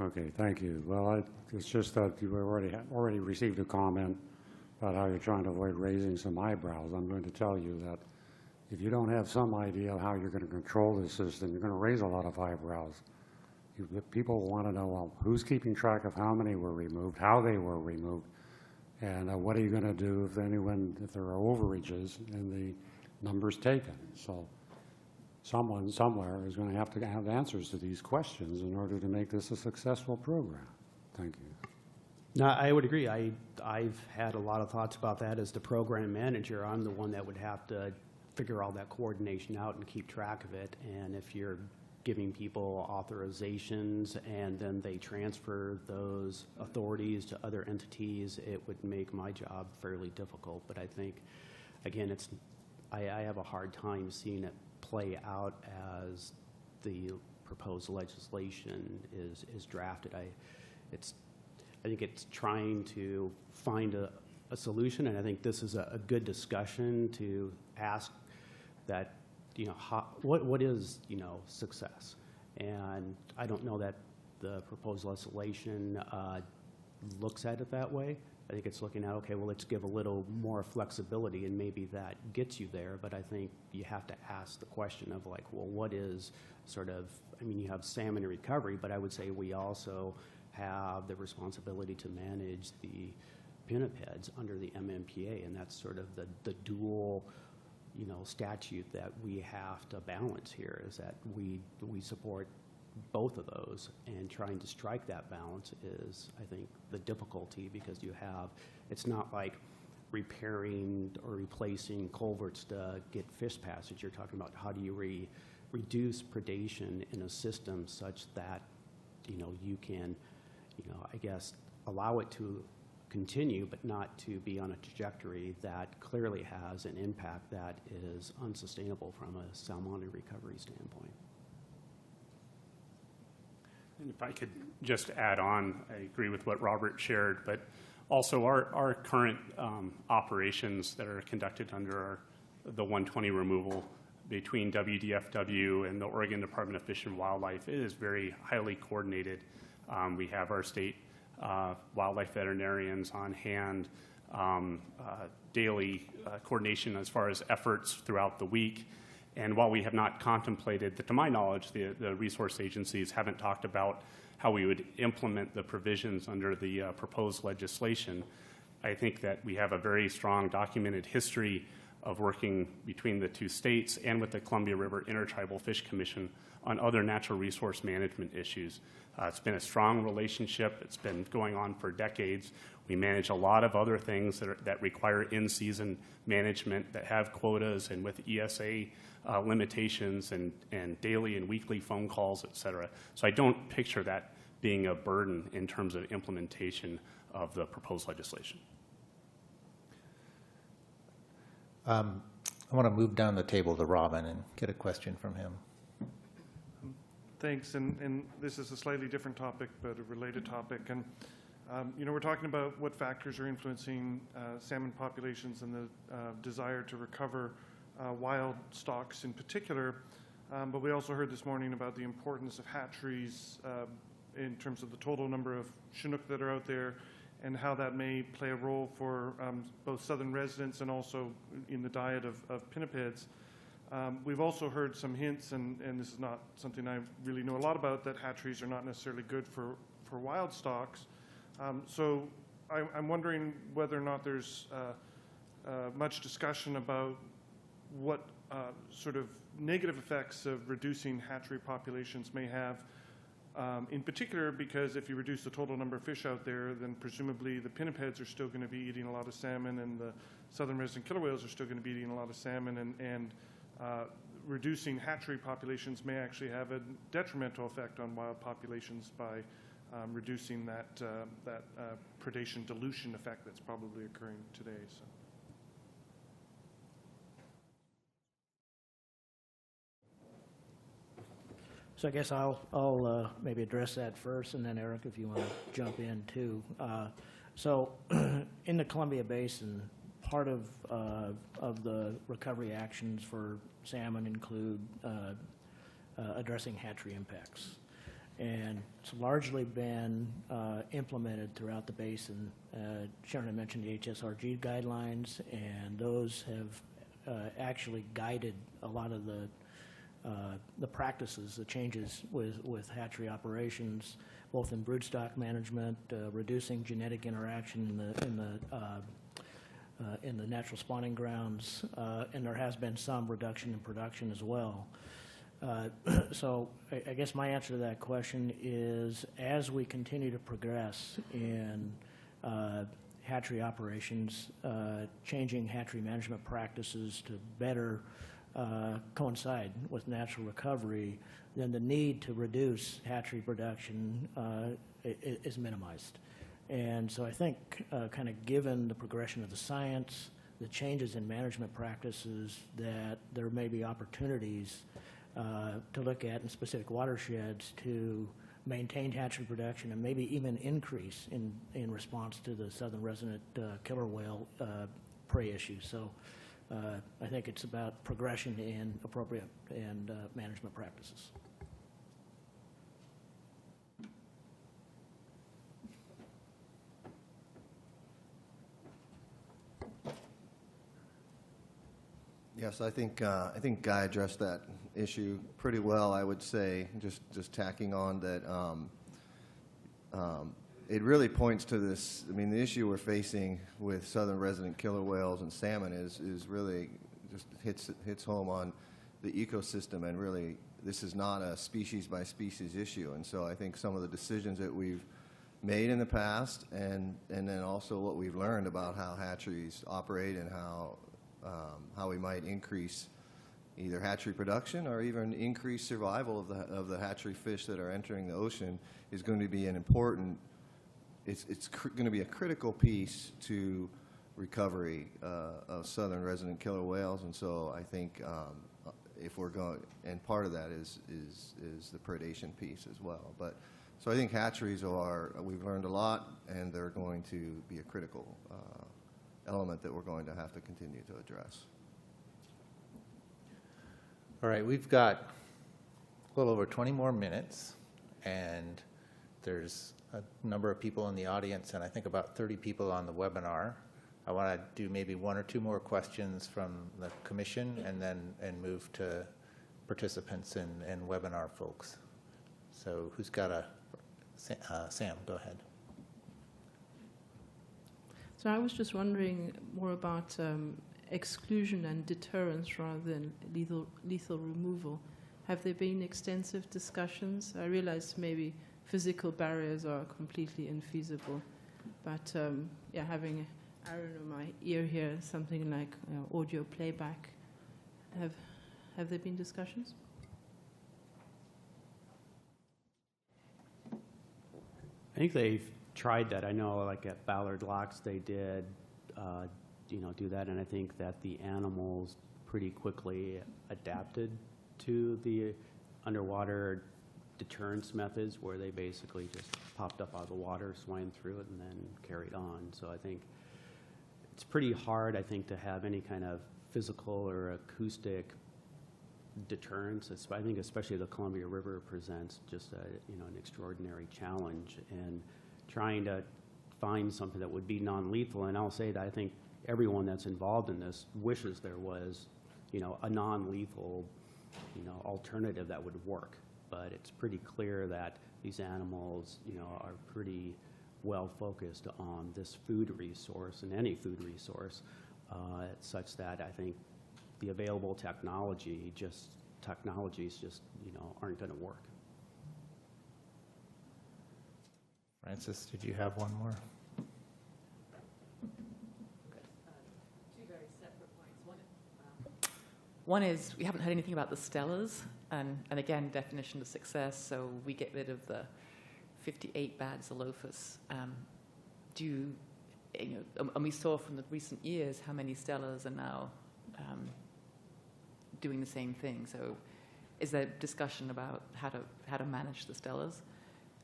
Okay, thank you. Well, it's just that you already received a comment about how you're trying to avoid raising some eyebrows. I'm going to tell you that if you don't have some idea of how you're going to control this system, you're going to raise a lot of eyebrows. People want to know, well, who's keeping track of how many were removed, how they were removed, and what are you going to do if there are overages in the numbers taken? So someone somewhere is going to have answers to these questions in order to make this a successful program. Thank you. No, I would agree. I've had a lot of thoughts about that as the program manager. I'm the one that would have to figure all that coordination out and keep track of it. And if you're giving people authorizations and then they transfer those authorities to other entities, it would make my job fairly difficult. But I think, again, I have a hard time seeing it play out as the proposed legislation is drafted. I think it's trying to find a solution, and I think this is a good discussion to ask that, what is, success? And I don't know that the proposed legislation looks at it that way. I think it's looking at, okay, well, let's give a little more flexibility, and maybe that gets you there. But I think you have to ask the question of, like, well, what is sort of, you have salmon recovery, but I would say we also have the responsibility to manage the pinnipeds under the MMPA, and that's sort of the dual, statute that we have to balance here, is that we support both of those, and trying to strike that balance is, I think, the difficulty, because it's not like repairing or replacing culverts to get fish passage. You're talking about how do you reduce predation in a system such that, you can, I guess, allow it to continue, but not to be on a trajectory that clearly has an impact that is unsustainable from a salmon recovery standpoint. And if I could just add on, I agree with what Robert shared, but also our current operations that are conducted under the 120 removal between WDFW and the Oregon Department of Fish and Wildlife, it is very highly coordinated. We have our state wildlife veterinarians on hand, daily coordination as far as efforts throughout the week. And while we have not contemplated that, to my knowledge, the resource agencies haven't talked about how we would implement the provisions under the proposed legislation, I think that we have a very strong documented history of working between the two states and with the Columbia River Intertribal Fish Commission on other natural resource management issues. It's been a strong relationship. It's been going on for decades. We manage a lot of other things that require in-season management, that have quotas and with ESA limitations and daily and weekly phone calls, et cetera. So I don't picture that being a burden in terms of implementation of the proposed legislation. I want to move down the table to Robin and get a question from him. Thanks, and this is a slightly different topic, but a related topic. And you know, we're talking about what factors are influencing salmon populations and the desire to recover wild stocks in particular. But we also heard this morning about the importance of hatcheries in terms of the total number of Chinook that are out there, and how that may play a role for both southern residents and also in the diet of pinnipeds. We've also heard some hints, and this is not something I really know a lot about, that hatcheries are not necessarily good for wild stocks. So I'm wondering whether or not there's much discussion about what sort of negative effects of reducing hatchery populations may have. In particular, because if you reduce the total number of fish out there, then presumably the pinnipeds are still going to be eating a lot of salmon, and the southern resident killer whales are still going to be eating a lot of salmon, and reducing hatchery populations may actually have a detrimental effect on wild populations by reducing that predation dilution effect that's probably occurring today. So I guess I'll maybe address that first, and then Eric, if you want to jump in too. So in the Columbia Basin, part of the recovery actions for salmon include addressing hatchery impacts. And it's largely been implemented throughout the basin. Sharon mentioned the HSRG guidelines, and those have actually guided a lot of the practices, the changes with hatchery operations, both in broodstock management, reducing genetic interaction in the natural spawning grounds, and there has been some reduction in production as well. So I guess my answer to that question is, as we continue to progress in hatchery operations, changing hatchery management practices to better coincide with natural recovery, then the need to reduce hatchery production is minimized. And so I think kind of given the progression of the science, the changes in management practices, that there may be opportunities to look at in specific watersheds to maintain hatchery production and maybe even increase in response to the southern resident killer whale prey issue. So I think it's about progression in appropriate and management practices. Yes, I think Guy addressed that issue pretty well. I would say, just tacking on that, it really points to this. I mean, the issue we're facing with southern resident killer whales and salmon is really just hits home on the ecosystem, and really this is not a species by species issue. And so I think some of the decisions that we've made in the past, and then also what we've learned about how hatcheries operate and how we might increase either hatchery production or even increase survival of the hatchery fish that are entering the ocean is going to be an important. It's going to be a critical piece to recovery of southern resident killer whales, and so I think if we're going, and part of that is the predation piece as well. But So I think hatcheries we've learned a lot, and they're going to be a critical element that we're going to have to continue to address. All right, we've got a little over 20 more minutes, and there's a number of people in the audience, and I think about 30 people on the webinar. I want to do maybe one or two more questions from the commission, and move to participants and webinar folks. So who's got Sam, go ahead. So I was just wondering more about exclusion and deterrence rather than lethal removal. Have there been extensive discussions? I realize maybe physical barriers are completely infeasible, but yeah, having arrow in my ear here, something like audio playback. Have there been discussions? I think they've tried that. I know, like at Ballard Locks, they did, do that, and I think that the animals pretty quickly adapted to the underwater deterrence methods, where they basically just popped up out of the water, swam through it, and then carried on. So I think it's pretty hard, I think, to have any kind of physical or acoustic deterrence. I think especially the Columbia River presents just an extraordinary challenge, and trying to find something that would be non-lethal. And I'll say that I think everyone that's involved in this wishes there was, a non-lethal, alternative that would work. But it's pretty clear that these animals, are pretty well focused on this food resource, and any food resource, such that I think the available technologies just, aren't going to work. Francis, did you have one more? Two very separate points. One is we haven't heard anything about the stellars, and again, definition of success. So we get rid of the 58 bad Xylophus. And we saw from the recent years how many stellars are now doing the same thing. So is there discussion about how to manage the stellars?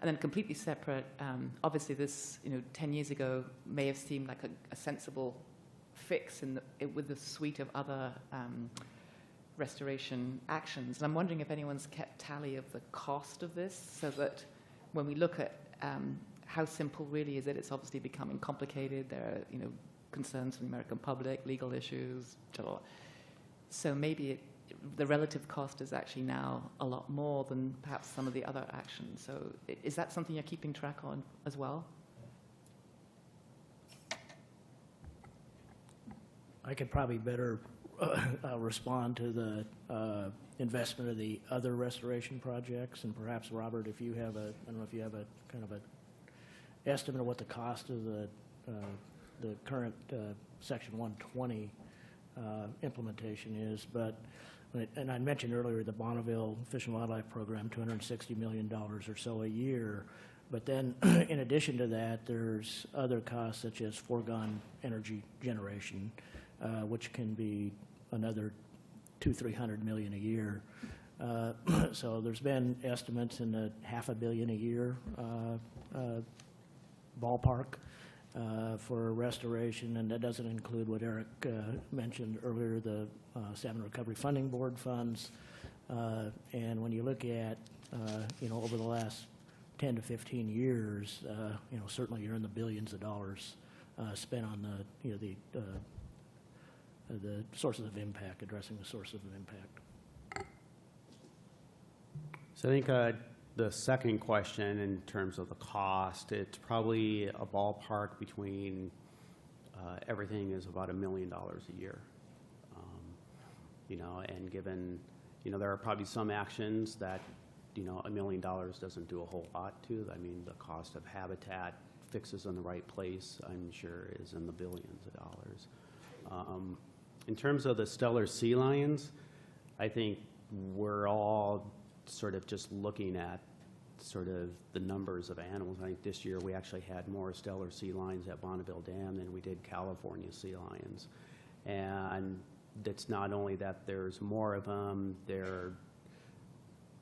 And then completely separate, obviously this, 10 years ago may have seemed like a sensible fix with the suite of other restoration actions. And I'm wondering if anyone's kept tally of the cost of this, so that when we look at how simple really is it, it's obviously becoming complicated. There are, concerns from the American public, legal issues, so maybe the relative cost is actually now a lot more than perhaps some of the other actions. So is that something you're keeping track on as well? I could probably better respond to the investment of the other restoration projects, and perhaps Robert, if you have I don't know if you have a kind of a estimate of what the cost of the current Section 120 implementation is, but. And I mentioned earlier the Bonneville Fish and Wildlife Program, $260 million or so a year. But then, in addition to that, there's other costs such as foregone energy generation, which can be another $200-300 million a year. So there's been estimates in the $500 million a year ballpark for restoration, and that doesn't include what Eric mentioned earlier, the Salmon Recovery Funding Board funds. And when you look at, over the last 10 to 15 years, certainly you're in the billions of dollars spent on the sources of impact, addressing the sources of impact. So I think the second question, in terms of the cost, it's probably a ballpark between everything is about $1 million a year. And given, there are probably some actions that, $1 million doesn't do a whole lot to. I mean, the cost of habitat fixes in the right place, I'm sure, is in the billions of dollars. In terms of the stellar sea lions, I think we're all sort of just looking at sort of the numbers of animals. I think this year we actually had more stellar sea lions at Bonneville Dam than we did California sea lions. And it's not only that there's more of them, they're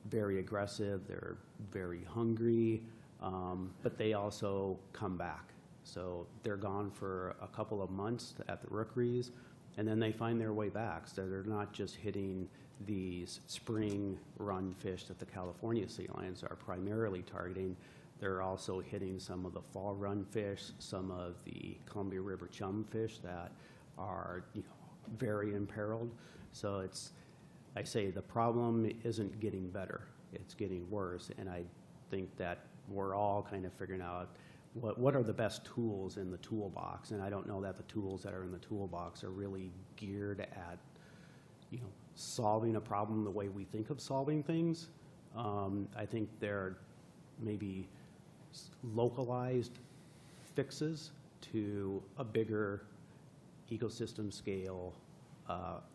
very aggressive, they're very hungry. but they also come back. So they're gone for a couple of months at the rookeries, and then they find their way back. So they're not just hitting these spring run fish that the California sea lions are primarily targeting. They're also hitting some of the fall run fish, some of the Columbia River chum fish that are, you know, very imperiled. So I say the problem isn't getting better, it's getting worse, and I think that we're all kind of figuring out what are the best tools in the toolbox, and I don't know that the tools that are in the toolbox are really geared at, you know, solving a problem the way we think of solving things. I think they're maybe localized fixes to a bigger ecosystem scale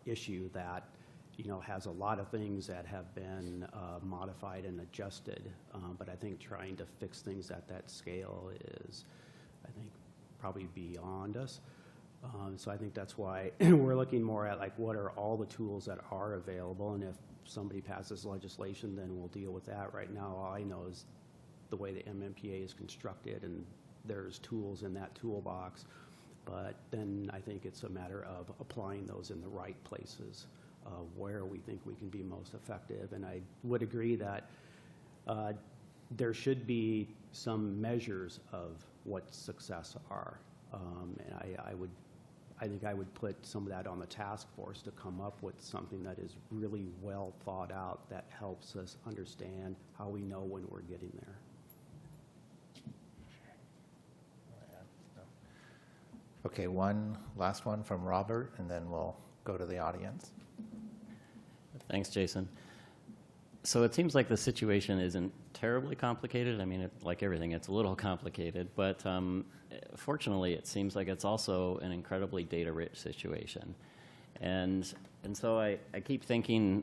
issue that, you know, has a lot of things that have been modified and adjusted. But I think trying to fix things at that scale is, I think, probably beyond us. So I think that's why we're looking more at, like, what are all the tools that are available, and if somebody passes legislation, then we'll deal with that. Right now, all I know is the way the MMPA is constructed, and there's tools in that toolbox. But then I think it's a matter of applying those in the right places, where we think we can be most effective. And I would agree that there should be some measures of what success are. And I think I would put some of that on the task force to come up with something that is really well thought out, that helps us understand how we know when we're getting there. Okay, one last one from Robert, and then we'll go to the audience. Thanks, Jason. So it seems like the situation isn't terribly complicated. I mean, like everything, it's a little complicated, but fortunately, it seems like it's also an incredibly data-rich situation. And so I keep thinking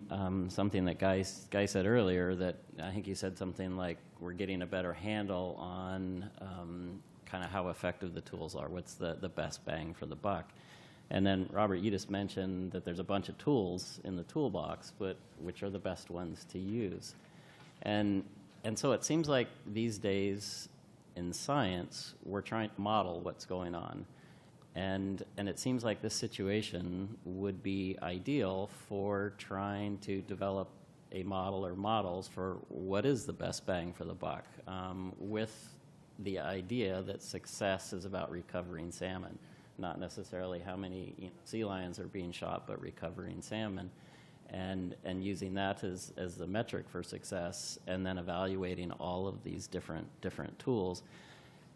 something that Guy said earlier, that I think he said something like, we're getting a better handle on kind of how effective the tools are, what's the best bang for the buck. And then, Robert, you just mentioned that there's a bunch of tools in the toolbox, but which are the best ones to use? And so it seems like these days in science, we're trying to model what's going on. And it seems like this situation would be ideal for trying to develop a model or models for what is the best bang for the buck, with the idea that success is about recovering salmon. Not necessarily how many sea lions are being shot, but recovering salmon, and using that as the metric for success, and then evaluating all of these different tools.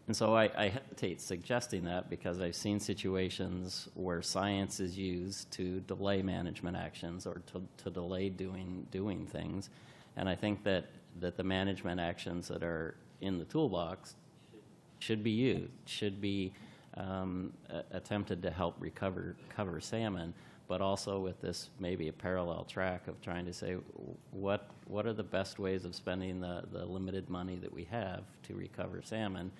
And so I hesitate suggesting that, because I've seen situations where science is used to delay management actions or to delay doing things, and I think that the management actions that are in the toolbox should be used, should be attempted to help recover salmon, but also with this maybe a parallel track of trying to say what are the best ways of spending the limited money that we have to recover salmon.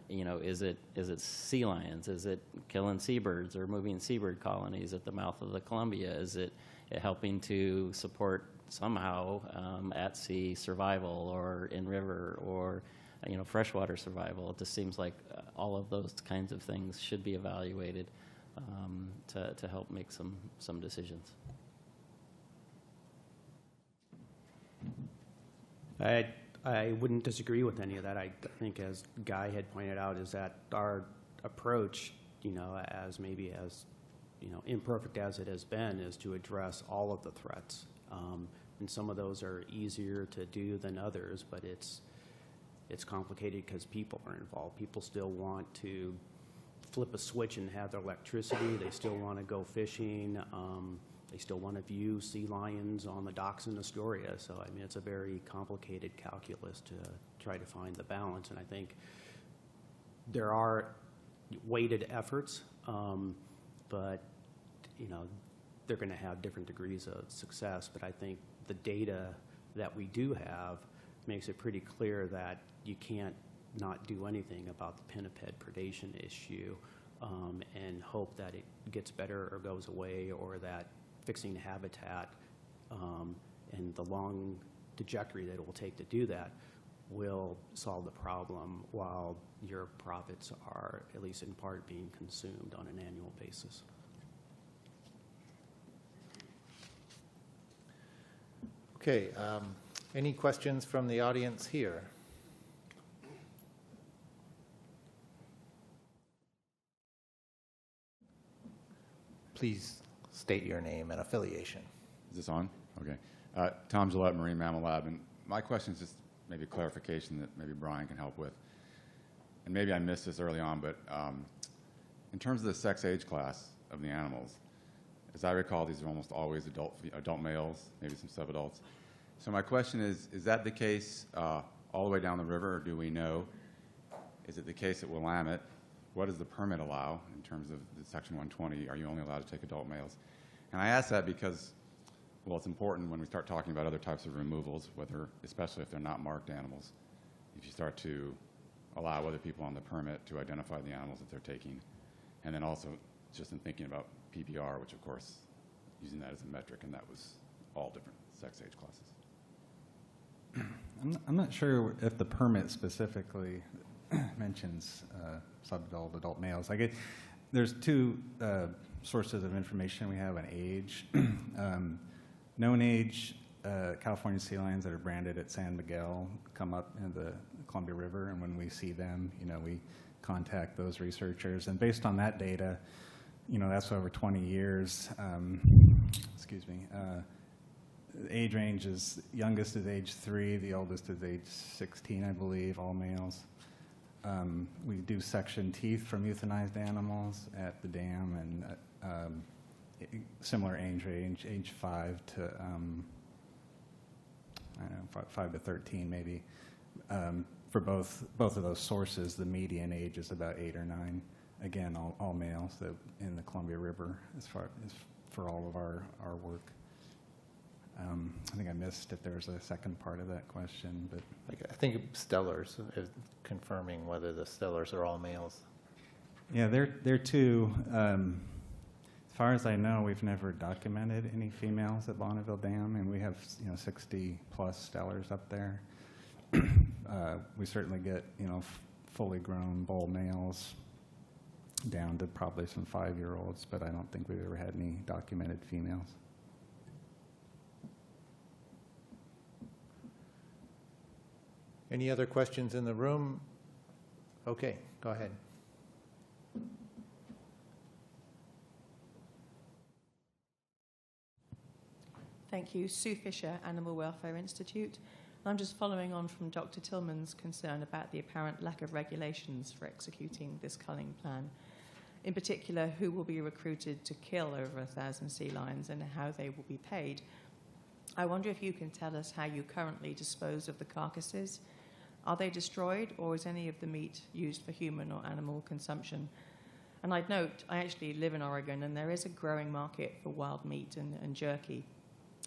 Is it sea lions? Is it killing seabirds or moving seabird colonies at the mouth of the Columbia? Is it helping to support somehow at sea survival or in river or freshwater survival? It just seems like all of those kinds of things should be evaluated to help make some decisions. I wouldn't disagree with any of that. I think, as Guy had pointed out, is that our approach, as imperfect as it has been, is to address all of the threats. And some of those are easier to do than others, but it's complicated because people are involved. People still want to flip a switch and have their electricity. They still want to go fishing. They still want to view sea lions on the docks in Astoria. So, it's a very complicated calculus to try to find the balance. And I think there are weighted efforts, but, they're going to have different degrees of success. But I think the data that we do have makes it pretty clear that you can't not do anything about the pinniped predation issue and hope that it gets better or goes away, or that fixing habitat and the long trajectory that it will take to do that will solve the problem while your profits are, at least in part, being consumed on an annual basis. Okay, any questions from the audience here? Please state your name and affiliation. Is this on? Okay. Tom Gillette, Marine Mammal Lab. And my question is just maybe a clarification that maybe Brian can help with. And maybe I missed this early on, but in terms of the sex age class of the animals, as I recall, these are almost always adult males, maybe some subadults. So my question is that the case all the way down the river, or do we know? Is it the case at Willamette? What does the permit allow in terms of the Section 120? Are you only allowed to take adult males? And I ask that because, well, it's important when we start talking about other types of removals, especially if they're not marked animals, if you start to allow other people on the permit to identify the animals that they're taking. And then also just in thinking about PPR, which of course, using that as a metric, and that was all different sex age classes. I'm not sure if the permit specifically mentions subadult, adult males. There's two sources of information we have on age. Known age California sea lions that are branded at San Miguel come up in the Columbia River, and when we see them, we contact those researchers. And based on that data, that's over 20 years. The age range is youngest is age 3, the oldest is age 16, I believe, all males. We do section teeth from euthanized animals at the dam, and similar age range, age 5 to 5 to 13 maybe. For both of those sources, the median age is about 8 or 9. Again, all males in the Columbia River as far as for all of our work. I think I missed if there was a second part of that question, but I think stellars, confirming whether the stellars are all males. yeah, they're two. As far as I know, we've never documented any females at Bonneville Dam, and we have 60 plus stellars up there. We certainly get fully grown bull males down to probably some 5-year-olds, but I don't think we've ever had any documented females. Any other questions in the room? Okay, go ahead. Thank you. Sue Fisher, Animal Welfare Institute. I'm just following on from Dr. Tillman's concern about the apparent lack of regulations for executing this culling plan. In particular, who will be recruited to kill over 1,000 sea lions and how they will be paid. I wonder if you can tell us how you currently dispose of the carcasses. Are they destroyed, or is any of the meat used for human or animal consumption? And I'd note, I actually live in Oregon, and there is a growing market for wild meat and jerky,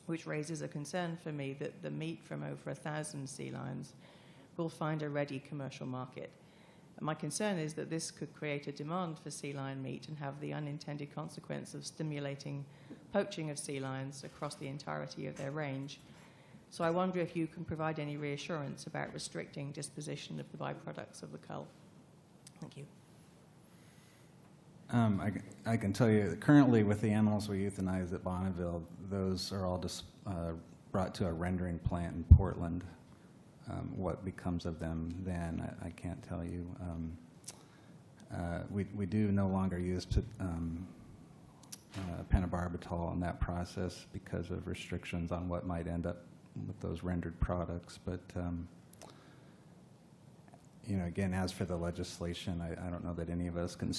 which raises a concern for me that the meat from over 1,000 sea lions will find a ready commercial market. And my concern is that this could create a demand for sea lion meat and have the unintended consequence of stimulating poaching of sea lions across the entirety of their range. So I wonder if you can provide any reassurance about restricting disposition of the byproducts of the cull. Thank you. I can tell you, currently with the animals we euthanize at Bonneville, those are all just brought to a rendering plant in Portland. What becomes of them then, I can't tell you. We do no longer use pentobarbital in that process because of restrictions on what might end up with those rendered products. But again, as for the legislation, I don't know that any of us can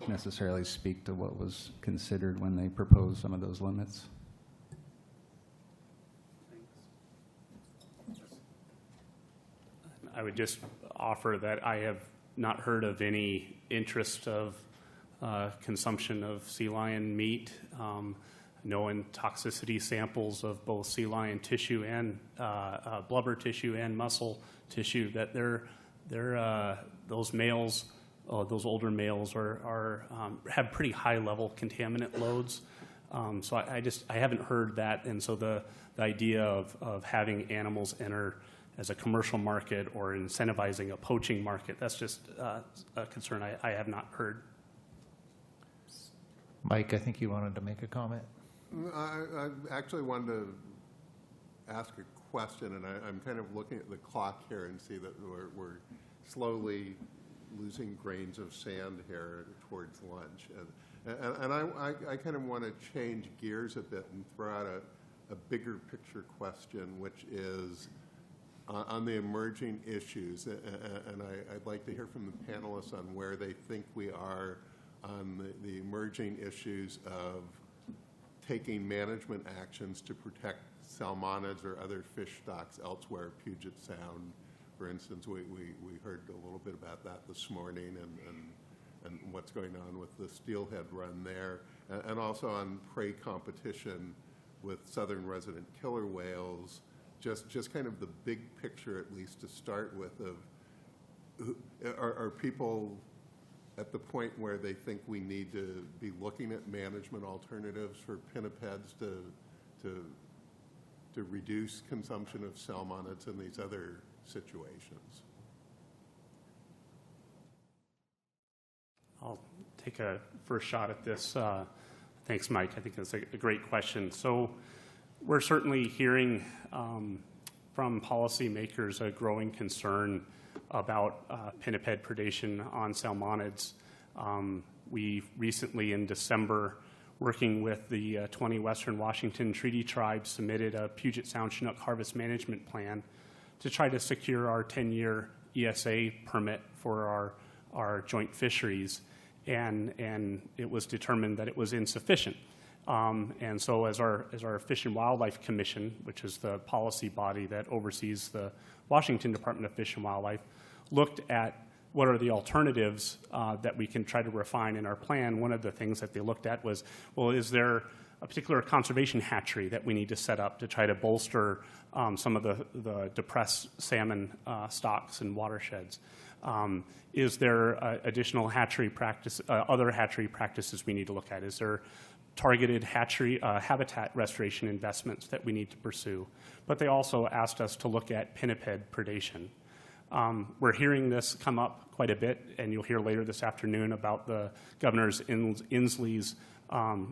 necessarily speak to what was considered when they proposed some of those limits. I would just offer that I have not heard of any interest of consumption of sea lion meat. No toxicity samples of both sea lion tissue and blubber tissue and muscle tissue, that those males, those older males have pretty high level contaminant loads. So I haven't heard that, and so the idea of having animals enter as a commercial market or incentivizing a poaching market. That's just a concern I have not heard. Mike, I think you wanted to make a comment. I actually wanted to ask a question, and I'm kind of looking at the clock here and see that we're slowly losing grains of sand here towards lunch. And I kind of want to change gears a bit and throw out a bigger picture question, which is on the emerging issues. And I'd like to hear from the panelists on where they think we are on the emerging issues of taking management actions to protect salmonids or other fish stocks elsewhere, Puget Sound, for instance. We heard a little bit about that this morning, and what's going on with the steelhead run there, and also on prey competition with southern resident killer whales. Just kind of the big picture, at least to start with, of are people at the point where they think we need to be looking at management alternatives for pinnipeds to reduce consumption of salmonids in these other situations? I'll take a first shot at this. Thanks, Mike. I think that's a great question. So we're certainly hearing from policymakers a growing concern about pinniped predation on salmonids. We recently, in December, working with the 20 Western Washington Treaty Tribes, submitted a Puget Sound Chinook Harvest Management Plan to try to secure our 10-year ESA permit for our joint fisheries, and it was determined that it was insufficient. And so as our Fish and Wildlife Commission, which is the policy body that oversees the Washington Department of Fish and Wildlife, looked at what are the alternatives that we can try to refine in our plan. One of the things that they looked at was, well, is there a particular conservation hatchery that we need to set up to try to bolster some of the depressed salmon stocks and watersheds? Is there additional hatchery practice, other hatchery practices we need to look at? Is there targeted hatchery habitat restoration investments that we need to pursue? But they also asked us to look at pinniped predation. We're hearing this come up quite a bit, and you'll hear later this afternoon about the Governor Inslee's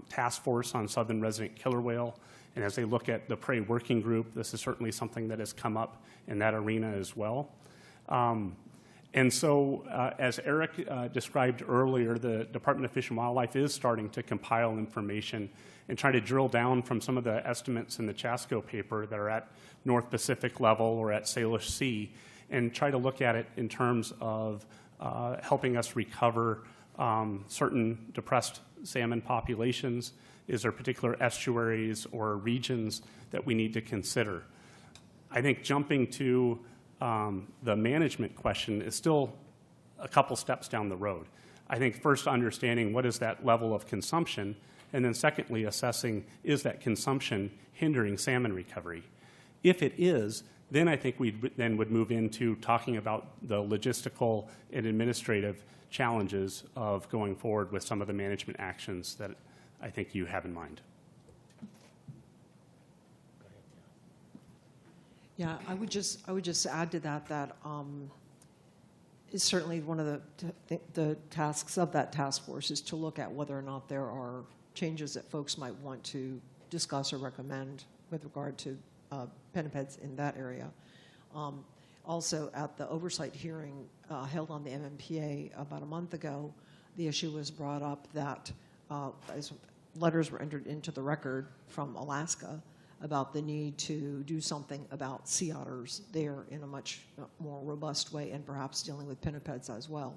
task force on southern resident killer whale. And as they look at the prey working group, this is certainly something that has come up in that arena as well. And so, as Eric described earlier, the Department of Fish and Wildlife is starting to compile information and try to drill down from some of the estimates in the Chasko paper that are at North Pacific level or at Salish Sea, and try to look at it in terms of helping us recover certain depressed salmon populations. Is there particular estuaries or regions that we need to consider? I think jumping to the management question is still a couple steps down the road. I think first understanding what is that level of consumption, and then secondly assessing, is that consumption hindering salmon recovery? If it is, then I think we then would move into talking about the logistical and administrative challenges of going forward with some of the management actions that I think you have in mind. Yeah, I would just add to that is certainly one of the tasks of that task force is to look at whether or not there are changes that folks might want to discuss or recommend with regard to pinnipeds in that area. Also, at the oversight hearing held on the MMPA about a month ago, the issue was brought up that as letters were entered into the record from Alaska about the need to do something about sea otters there in a much more robust way, and perhaps dealing with pinnipeds as well.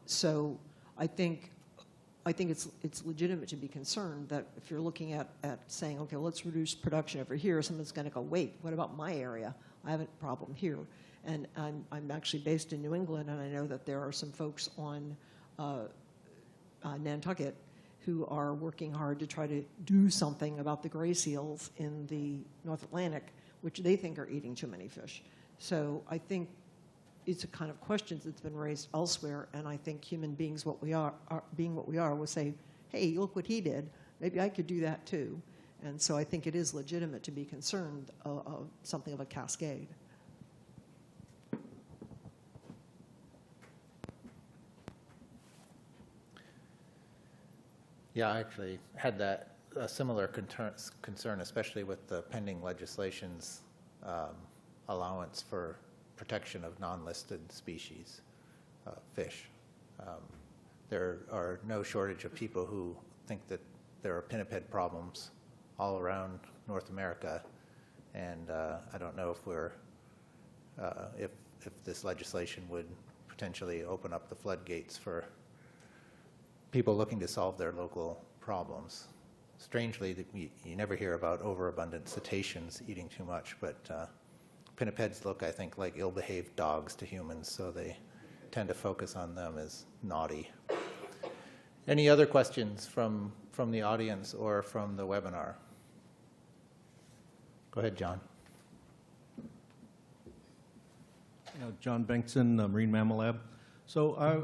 So I think it's legitimate to be concerned that if you're looking at saying, okay, let's reduce production over here, someone's going to go, wait, what about my area? I have a problem here. And I'm actually based in New England, and I know that there are some folks on Nantucket who are working hard to try to do something about the gray seals in the North Atlantic, which they think are eating too many fish. So I think it's a kind of questions that's been raised elsewhere, and I think human beings, being what we are, will say, hey, look what he did. Maybe I could do that too. And so I think it is legitimate to be concerned of something of a cascade. Yeah, I actually had a similar concern, especially with the pending legislation's allowance for protection of non-listed species, fish. There are no shortage of people who think that there are pinniped problems all around North America, and I don't know if if this legislation would potentially open up the floodgates for people looking to solve their local problems. Strangely, you never hear about overabundant cetaceans eating too much, but pinnipeds look, I think, like ill-behaved dogs to humans, so they tend to focus on them as naughty. Any other questions from the audience or from the webinar? Go ahead, John. John Bengtson, Marine Mammal Lab. So I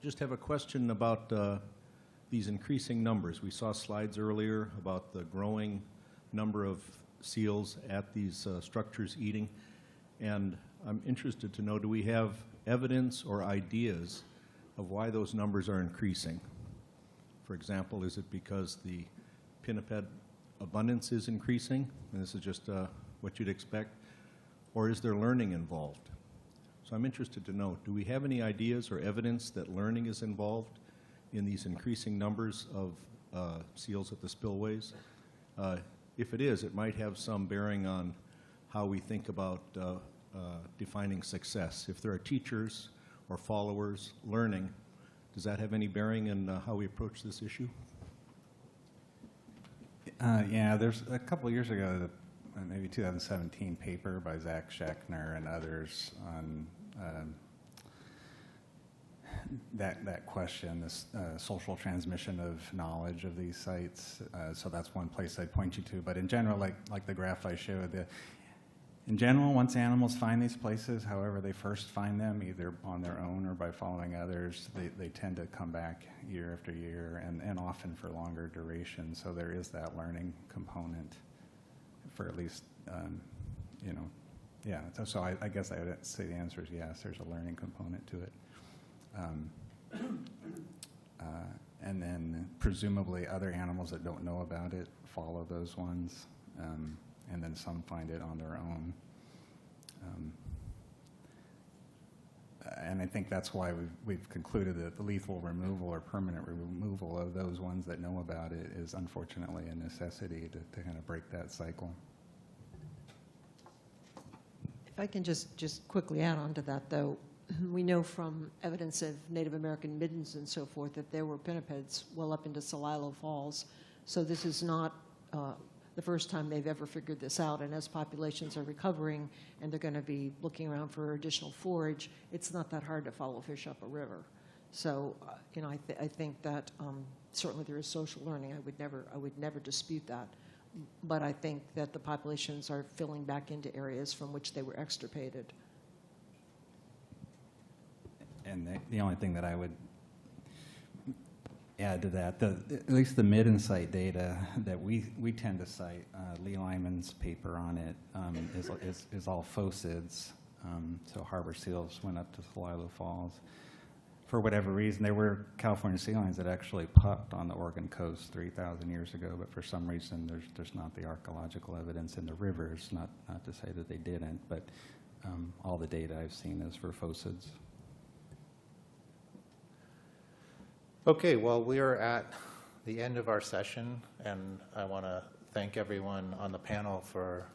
just have a question about these increasing numbers. We saw slides earlier about the growing number of seals at these structures eating, and I'm interested to know, do we have evidence or ideas of why those numbers are increasing? For example, is it because the pinniped abundance is increasing, and this is just what you'd expect, or is there learning involved? So I'm interested to know, do we have any ideas or evidence that learning is involved in these increasing numbers of seals at the spillways? If it is, it might have some bearing on how we think about defining success. If there are teachers or followers learning, does that have any bearing in how we approach this issue? Yeah, there's a couple of years ago, maybe 2017 paper by Zach Schechner and others on that question, this social transmission of knowledge of these sites. So that's one place I'd point you to. But in general, like the graph I showed, in general, once animals find these places, however they first find them, either on their own or by following others, they tend to come back year after year, and often for longer duration. So there is that learning component for at least, you know, yeah. So I guess I would say the answer is yes, there's a learning component to it. And then presumably other animals that don't know about it follow those ones, and then some find it on their own. And I think that's why we've concluded that the lethal removal or permanent removal of those ones that know about it is unfortunately a necessity to kind of break that cycle. If I can just quickly add on to that, though, we know from evidence of Native American middens and so forth that there were pinnipeds well up into Celilo Falls. So this is not the first time they've ever figured this out. And as populations are recovering and they're going to be looking around for additional forage, it's not that hard to follow fish up a river. So, you know, I think that certainly there is social learning. I would never dispute that. But I think that the populations are filling back into areas from which they were extirpated. And the only thing that I would add to that, at least the mid-insight data that we tend to cite, Lee Lyman's paper on it is all phocids. So harbor seals went up to Celilo Falls. For whatever reason, there were California sea lions that actually pupped on the Oregon coast 3,000 years ago, but for some reason there's not the archaeological evidence in the rivers, not to say that they didn't, but all the data I've seen is for phocids. Okay, well, we are at the end of our session, and I want to thank everyone on the panel for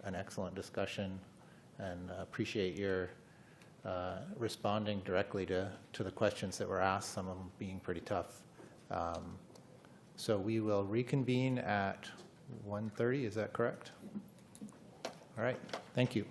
an excellent discussion, and appreciate your responding directly to the questions that were asked, some of them being pretty tough. So we will reconvene at 1:30, is that correct? All right, thank you.